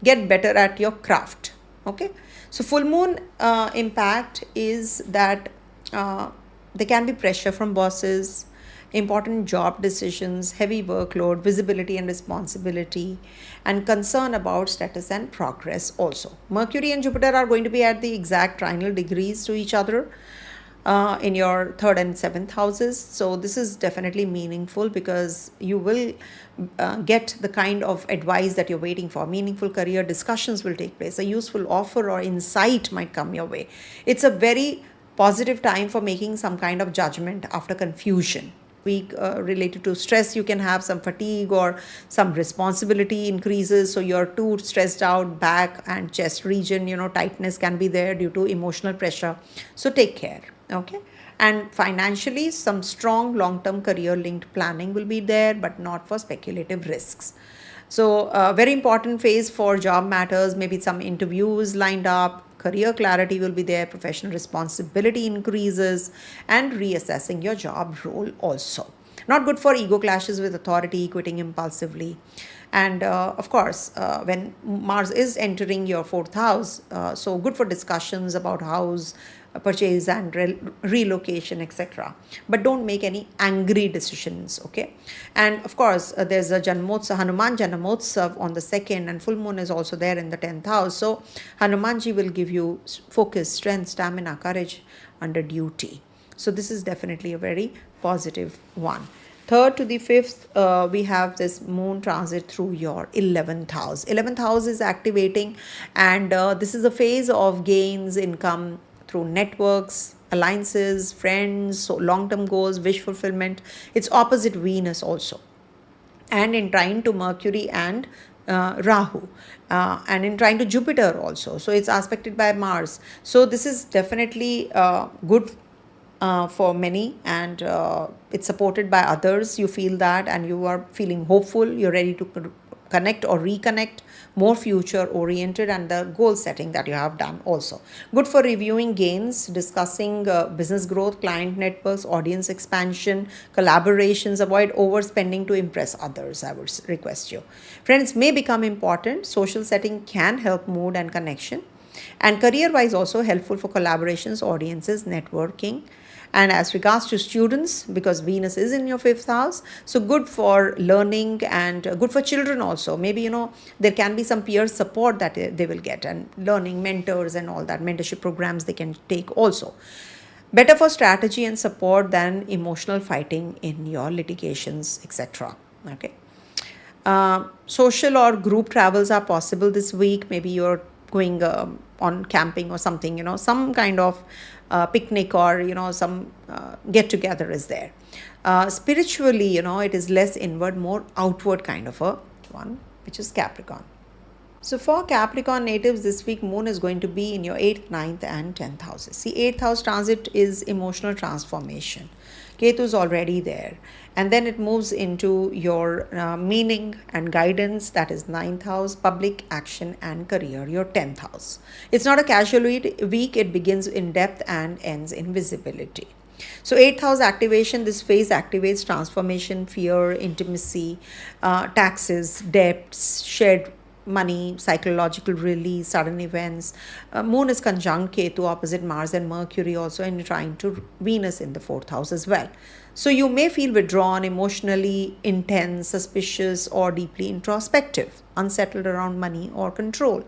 get better at your craft. Okay, so full moon impact is that there can be pressure from bosses, important job decisions, heavy workload, visibility and responsibility, and concern about status and progress also. Mercury and Jupiter are going to be at the exact trinal degrees to each other in your 3rd and 7th houses. So this is definitely meaningful because you will get the kind of advice that you're waiting for. Meaningful career discussions will take place. A useful offer or insight might come your way. It's a very positive time for making some kind of judgment after confusion. Week related to stress, you can have some fatigue or some responsibility increases, so you're too stressed out. Back and chest region, tightness can be there due to emotional pressure, so take care. Okay, and financially, some strong long-term career linked planning will be there, but not for speculative risks. So very important phase for job matters, maybe some interviews lined up, career clarity will be there, professional responsibility increases, and reassessing your job role also. Not good for ego clashes with authority, quitting impulsively. And of course, when Mars is entering your 4th house, so good for discussions about house purchase and relocation, etc. But don't make any angry decisions. Okay, and of course there's a Hanuman Janamotsav on the 2nd, and full moon is also there in the 10th house. So Hanumanji will give you focus, strength, stamina, courage under duty. So this is definitely a very positive one. 3rd to the 5th, we have this moon transit through your 11th house. 11th house is activating, and this is a phase of gains, income through networks, alliances, friends, so long-term goals, wish fulfillment. It's opposite Venus also, and in trine to Mercury and Rahu, and in trine to Jupiter also. So it's aspected by Mars. So this is definitely good for many, and it's supported by others. You feel that, and you are feeling hopeful. You're ready to connect or reconnect, more future oriented, and the goal setting that you have done also. Good for reviewing gains, discussing business growth, client networks, audience expansion, collaborations. Avoid overspending to impress others, I would request you. Friends may become important. Social setting can help mood and connection. And career wise, also helpful for collaborations, audiences, networking. And as regards to students, because Venus is in your fifth house, so good for learning and good for children also. Maybe, there can be some peer support that they will get, and learning, mentors and all that, mentorship programs they can take also. Better for strategy and support than emotional fighting in your litigations, etc. Okay. Social or group travels are possible this week. Maybe you're going on camping or something, some kind of picnic or, some get together is there. Spiritually, it is less inward, more outward kind of a one, which is Capricorn. So for Capricorn natives this week, moon is going to be in your 8th, 9th and 10th houses. See, 8th house transit is emotional transformation. Ketu is already there. And then it moves into your meaning and guidance, that is 9th house, public action and career, your 10th house. It's not a casual week, it begins in depth and ends in visibility. So 8th house activation, this phase activates transformation, fear, intimacy, taxes, debts, shared money, psychological release, sudden events. Moon is conjunct Ketu opposite Mars and Mercury also, and trying to Venus in the 4th house as well. So you may feel withdrawn, emotionally intense, suspicious or deeply introspective, unsettled around money or control.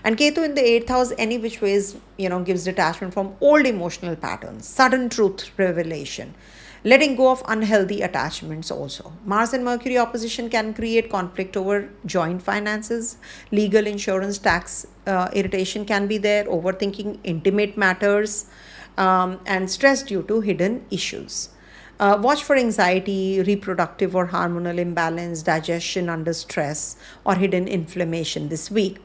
And Ketu in the 8th house, any which ways, gives detachment from old emotional patterns, sudden truth revelation, letting go of unhealthy attachments also. Mars and Mercury opposition can create conflict over joint finances, legal, insurance, tax, irritation can be there, overthinking intimate matters, and stress due to hidden issues. Watch for anxiety, reproductive or hormonal imbalance, digestion under stress, or hidden inflammation this week.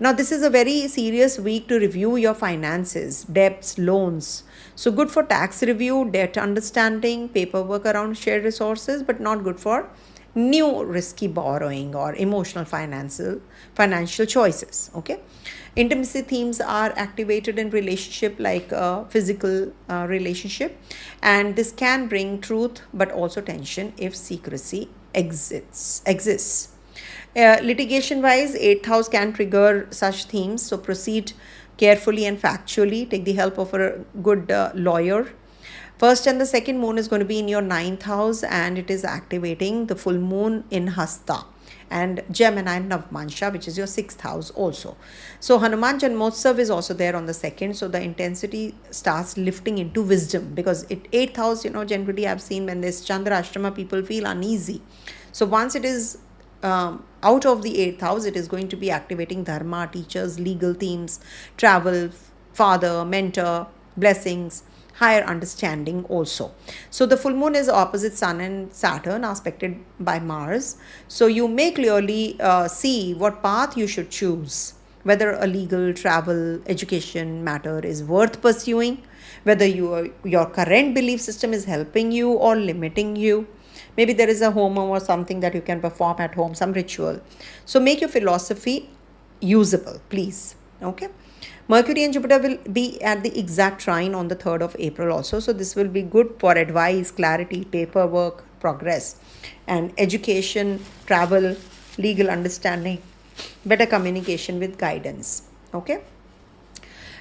Now, this is a very serious week to review your finances, debts, loans. So good for tax review, debt understanding, paperwork around shared resources, but not good for new risky borrowing or emotional financial choices. Okay. Intimacy themes are activated in relationship, like physical relationship, and this can bring truth but also tension if secrecy exists. Litigation wise, 8th house can trigger such themes, so proceed carefully and factually. Take the help of a good lawyer. First and the second moon is going to be in your 9th house, and it is activating the full moon in Hasta and Gemini Navmansha, which is your 6th house also. So Hanuman Janamotsav is also there on the 2nd, so the intensity starts lifting into wisdom, because 8th house, generally I've seen when there's Chandra Ashtama, people feel uneasy. So once it is out of the 8th house, it is going to be activating dharma, teachers, legal themes, travel, father, mentor, blessings, higher understanding also. So the full moon is opposite Sun and Saturn, aspected by Mars. So you may clearly see what path you should choose, whether a legal, travel, education matter is worth pursuing, whether your current belief system is helping you or limiting you. Maybe there is a home or something that you can perform at home, some ritual. So make your philosophy usable, please. Okay. Mercury and Jupiter will be at the exact trine on the 3rd of April also. So this will be good for advice, clarity, paperwork, progress, and education, travel, legal understanding, better communication with guidance. Okay.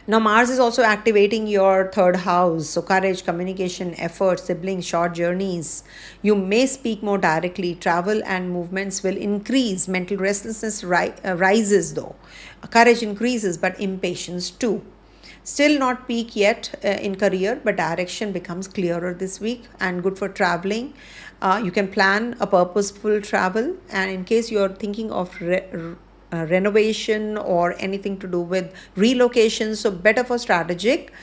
Now, Mars is also activating your 3rd house. So, courage, communication, effort, siblings, short journeys. You may speak more directly. Travel and movements will increase. Mental restlessness rises though. Courage increases, but impatience too. Still not peak yet in career, but direction becomes clearer this week and good for traveling. You can plan a purposeful travel, and in case you're thinking of renovation or anything to do with relocation, so better for strategic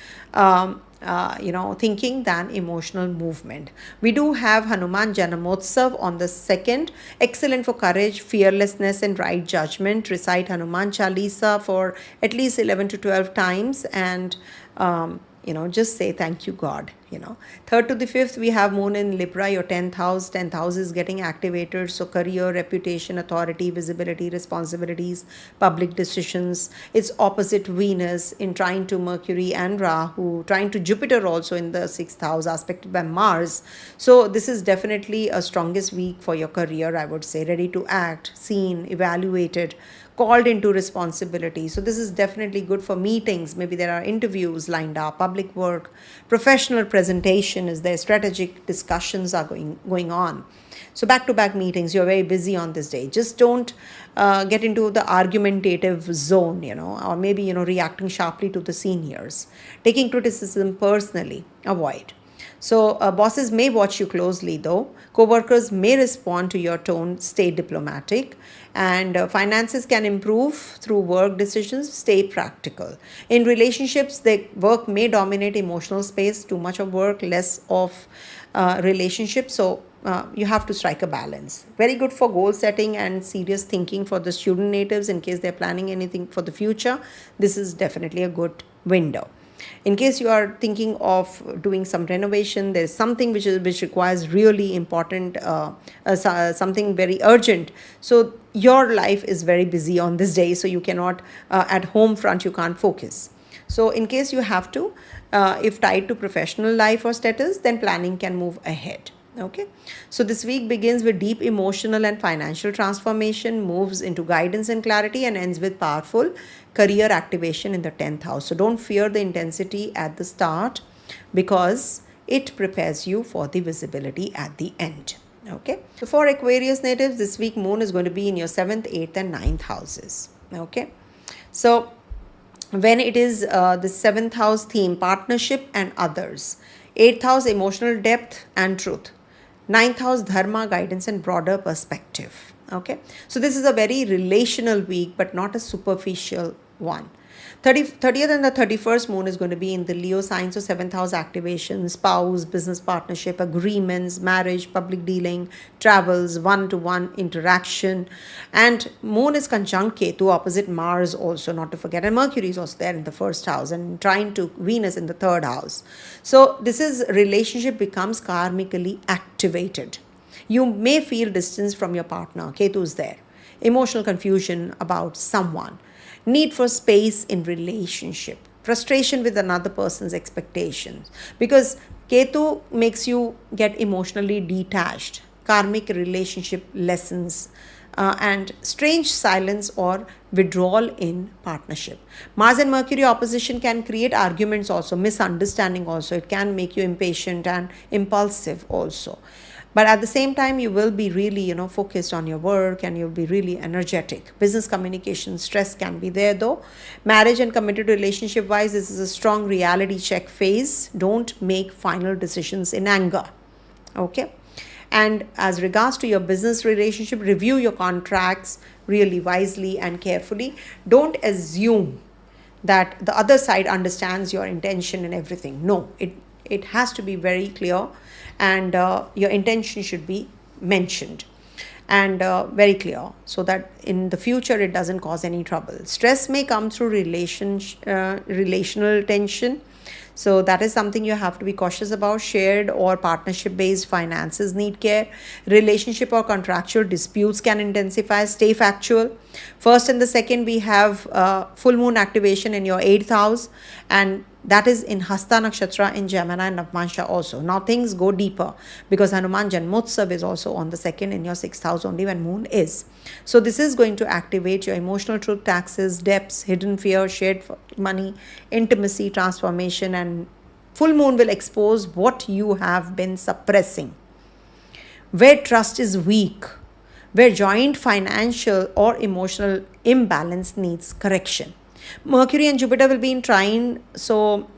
thinking than emotional movement. We do have Hanuman Janamotsav on the 2nd, excellent for courage, fearlessness and right judgment. Recite Hanuman Chalisa for at least 11 to 12 times, and just say thank you God 3rd to the 5th, we have moon in Libra, your 10th house. 10th house is getting activated. So career, reputation, authority, visibility, responsibilities, public decisions. It's opposite Venus in trine to Mercury and Rahu, trine to Jupiter also in the 6th house, aspected by Mars. So this is definitely a strongest week for your career, I would say. Ready to act, seen, evaluated, called into responsibility. So this is definitely good for meetings. Maybe there are interviews lined up, public work, professional presentation is there, strategic discussions are going on. So back-to-back meetings, you're very busy on this day. Just don't get into the argumentative zone, or maybe, reacting sharply to the seniors. Taking criticism personally, avoid. So bosses may watch you closely though. Co-workers may respond to your tone, stay diplomatic. And finances can improve through work decisions, stay practical. In relationships, the work may dominate emotional space, too much of work, less of relationships. So you have to strike a balance. Very good for goal setting and serious thinking for the student natives in case they're planning anything for the future. This is definitely a good window. In case you are thinking of doing some renovation, there's something which requires really important, something very urgent. So your life is very busy on this day, so you cannot, at home front, you can't focus. So in case you have to, if tied to professional life or status, then planning can move ahead. Okay, so this week begins with deep emotional and financial transformation, moves into guidance and clarity, and ends with powerful career activation in the 10th house. So don't fear the intensity at the start, because it prepares you for the visibility at the end. Okay, so for Aquarius natives, this week moon is going to be in your 7th, 8th and 9th houses. Okay, so when it is the 7th house theme, partnership and others. 8th house, emotional depth and truth. 9th house, dharma, guidance and broader perspective. Okay, so this is a very relational week, but not a superficial one. 30th and the 31st moon is going to be in the Leo sign, so 7th house activation, spouse, business partnership, agreements, marriage, public dealing, travels, one-to-one interaction. And moon is conjunct Ketu, opposite Mars also, not to forget. And Mercury is also there in the 1st house and trine to Venus in the 3rd house. So this is relationship becomes karmically activated. You may feel distance from your partner. Ketu is there. Emotional confusion about someone. Need for space in relationship, frustration with another person's expectations, because Ketu makes you get emotionally detached, karmic relationship lessons, and strange silence or withdrawal in partnership. Mars and Mercury opposition can create arguments also, misunderstanding also. It can make you impatient and impulsive also. But at the same time, you will be really, focused on your work and you'll be really energetic. Business communication stress can be there though. Marriage and committed relationship wise, this is a strong reality check phase. Don't make final decisions in anger. Okay. And as regards to your business relationship, review your contracts really wisely and carefully. Don't assume that the other side understands your intention and everything. No, it has to be very clear. And your intention should be mentioned and very clear, so that in the future it doesn't cause any trouble. Stress may come through relational tension. So that is something you have to be cautious about. Shared or partnership based finances need care. Relationship or contractual disputes can intensify. Stay factual. 1st and the 2nd, we have full moon activation in your 8th house, and that is in Hasta Nakshatra in Gemini and Navmansha also. Now things go deeper, because Hanuman Janamotsav is also on the 2nd in your 6th house only when moon is. So this is going to activate your emotional truth, taxes, debts, hidden fear, shared money, intimacy, transformation, and full moon will expose what you have been suppressing. Where trust is weak, where joint financial or emotional imbalance needs correction. Mercury and Jupiter will be in trine, so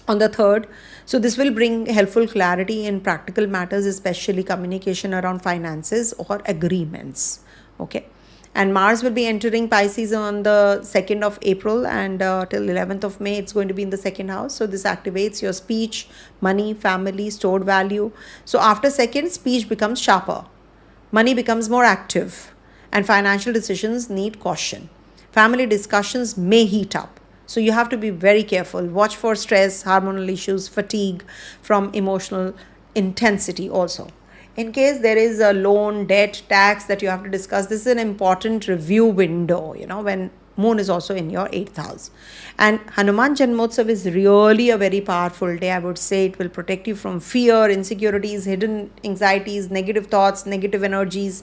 on the 3rd. So this will bring helpful clarity in practical matters, especially communication around finances or agreements. Okay. And Mars will be entering Pisces on the 2nd of April and till 11th of May, it's going to be in the 2nd house. So this activates your speech, money, family, stored value. So after 2nd, speech becomes sharper. Money becomes more active and financial decisions need caution. Family discussions may heat up. So you have to be very careful. Watch for stress, hormonal issues, fatigue from emotional intensity also. In case there is a loan, debt, tax that you have to discuss, this is an important review window, when moon is also in your 8th house. And Hanuman Janamotsav is really a very powerful day. I would say it will protect you from fear, insecurities, hidden anxieties, negative thoughts, negative energies.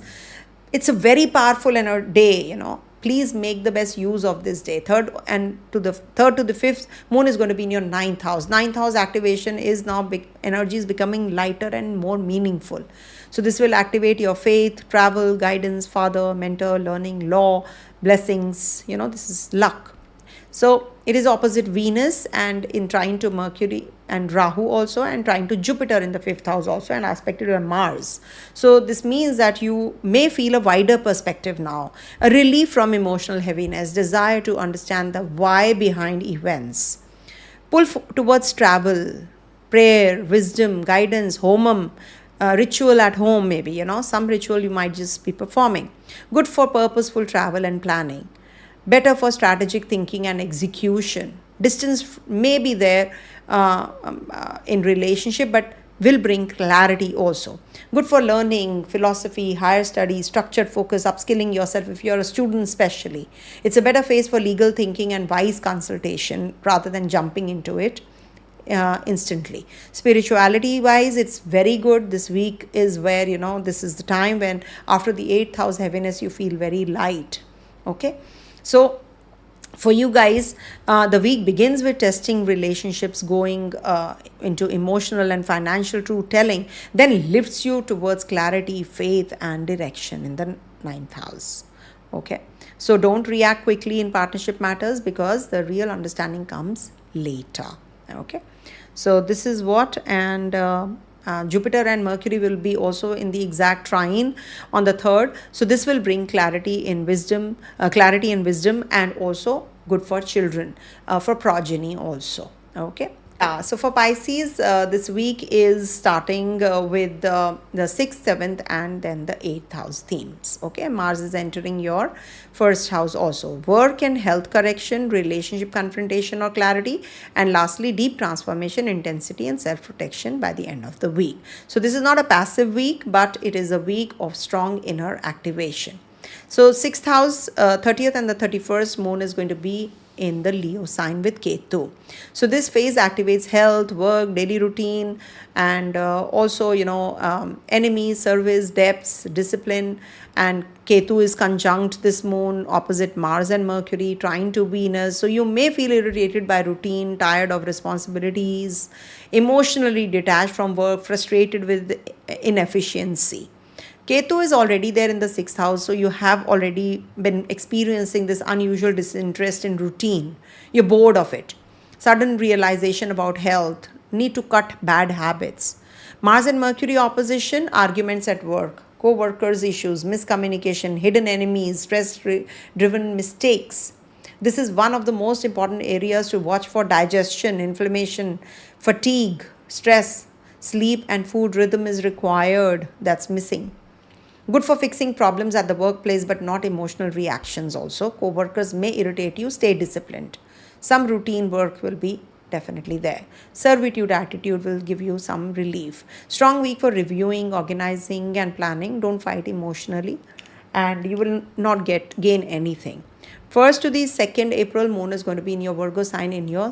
It's a very powerful day. Please make the best use of this day. Third to the 5th, moon is going to be in your 9th house. 9th house activation is now energy is becoming lighter and more meaningful. So this will activate your faith, travel, guidance, father, mentor, learning, law, blessings. This is luck. So it is opposite Venus and in trine to Mercury and Rahu also, and trine to Jupiter in the 5th house also, and aspected to Mars. So this means that you may feel a wider perspective now, a relief from emotional heaviness, desire to understand the why behind events, pull towards travel, prayer, wisdom, guidance, homam, ritual at home maybe, some ritual you might just be performing. Good for purposeful travel and planning. Better for strategic thinking and execution. Distance may be there in relationship, but will bring clarity also. Good for learning, philosophy, higher studies, structured focus, upskilling yourself if you're a student especially. It's a better phase for legal thinking and wise consultation rather than jumping into it instantly. Spirituality wise, it's very good. This week is where, this is the time when after the 8th house heaviness, you feel very light. Okay. So for you guys, the week begins with testing relationships, going into emotional and financial truth-telling, then lifts you towards clarity, faith, and direction in the 9th house. Okay, so don't react quickly in partnership matters because the real understanding comes later. Okay, so this is what, and Jupiter and Mercury will be also in the exact trine on the 3rd. So this will bring clarity in wisdom, and also good for children, for progeny also. Okay. So for Pisces, this week is starting with the 6th, 7th, and then the 8th house themes. Okay, Mars is entering your 1st house also. Work and health correction, relationship confrontation or clarity, and lastly, deep transformation, intensity, and self-protection by the end of the week. So this is not a passive week, but it is a week of strong inner activation. So 6th house, 30th and the 31st, moon is going to be in the Leo sign with Ketu. So this phase activates health, work, daily routine, and also, enemies, service, depths, discipline. And Ketu is conjunct this moon opposite Mars and Mercury, trine to Venus. So you may feel irritated by routine, tired of responsibilities, emotionally detached from work, frustrated with inefficiency. Ketu is already there in the 6th house, so you have already been experiencing this unusual disinterest in routine. You're bored of it. Sudden realization about health, need to cut bad habits. Mars and Mercury opposition, arguments at work, co-workers issues, miscommunication, hidden enemies, stress-driven mistakes. This is one of the most important areas to watch for: digestion, inflammation, fatigue, stress, sleep and food rhythm is required. That's missing. Good for fixing problems at the workplace, but not emotional reactions also. Co-workers may irritate you. Stay disciplined. Some routine work will be definitely there. Servitude attitude will give you some relief. Strong week for reviewing, organizing, and planning. Don't fight emotionally, and you will not gain anything. 1st to the 2nd April, moon is going to be in your Virgo sign in your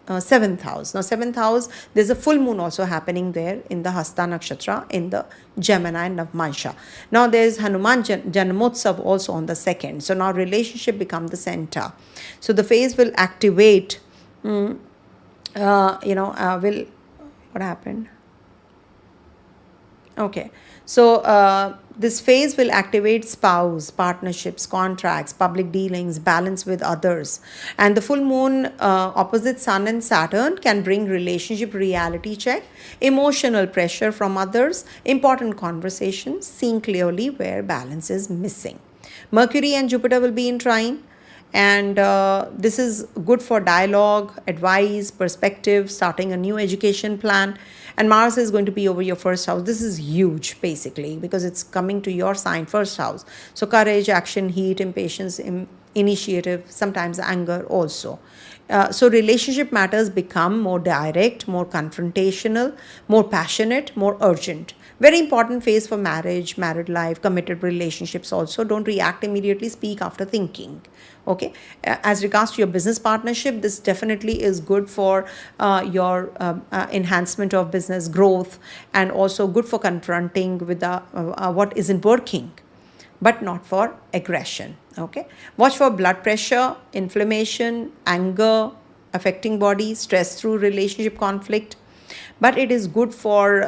7th house. Now 7th house, there's a full moon also happening there in the Hasta Nakshatra in the Gemini and Navmansha. Now there's Hanuman Janamotsav also on the 2nd. So now relationship become the center. So the phase will activate, what happened? Okay. So this phase will activate spouse, partnerships, contracts, public dealings, balance with others. And the full moon opposite Sun and Saturn can bring relationship reality check, emotional pressure from others, important conversations, seeing clearly where balance is missing. Mercury and Jupiter will be in trine. And this is good for dialogue, advice, perspective, starting a new education plan. And Mars is going to be over your 1st house. This is huge, basically, because it's coming to your sign, 1st house. So courage, action, heat, impatience, initiative, sometimes anger also. So relationship matters become more direct, more confrontational, more passionate, more urgent. Very important phase for marriage, married life, committed relationships also. Don't react immediately, speak after thinking. Okay. As regards to your business partnership, this definitely is good for your enhancement of business growth, and also good for confronting with what isn't working, but not for aggression. Okay. Watch for blood pressure, inflammation, anger affecting body, stress through relationship conflict. But it is good for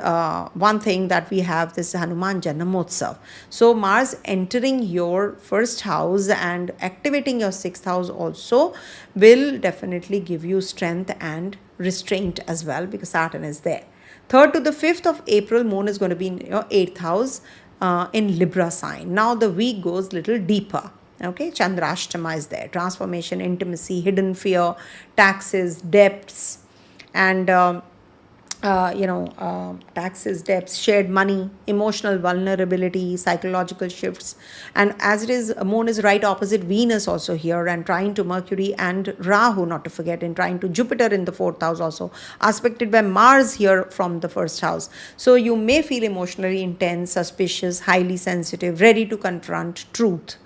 one thing, that we have this Hanuman Janamotsav. So Mars entering your first house and activating your sixth house also will definitely give you strength and restraint as well, because Saturn is there. 3rd to the 5th of April, Moon is going to be in your 8th house in Libra sign. Now the week goes little deeper. Okay, Chandrashtama is there. Transformation, intimacy, hidden fear, taxes, debts, and taxes, debts, shared money, emotional vulnerability, psychological shifts. And as it is, Moon is right opposite Venus also here, and trying to Mercury and Rahu, not to forget, and trying to Jupiter in the 4th house also, aspected by Mars here from the 1st house. So you may feel emotionally intense, suspicious, highly sensitive, ready to confront truth.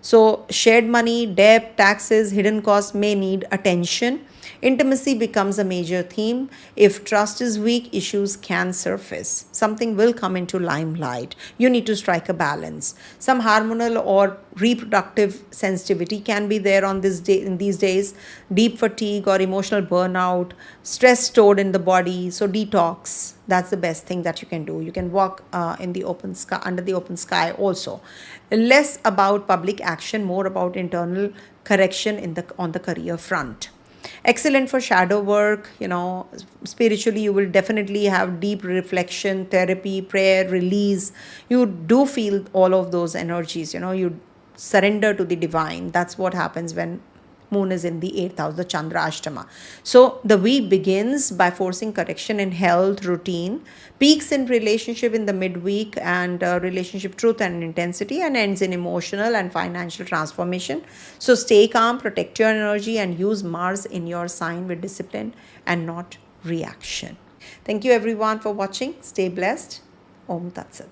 So shared money, debt, taxes, hidden costs may need attention. Intimacy becomes a major theme. If trust is weak, issues can surface. Something will come into limelight. You need to strike a balance. Some hormonal or reproductive sensitivity can be there on this day, in these days. Deep fatigue or emotional burnout, stress stored in the body. So detox. That's the best thing that you can do. You can walk in the open sky, under the open sky also. Less about public action, more about internal correction on the career front. Excellent for shadow work. Spiritually you will definitely have deep reflection, therapy, prayer, release. You do feel all of those energies. You surrender to the divine. That's what happens when Moon is in the 8th house, the Chandra Ashtama. So the week begins by forcing correction in health, routine, peaks in relationship in the midweek, and relationship truth and intensity, and ends in emotional and financial transformation. So stay calm, protect your energy, and use Mars in your sign with discipline and not reaction. Thank you everyone for watching. Stay blessed. Om Tat Sat.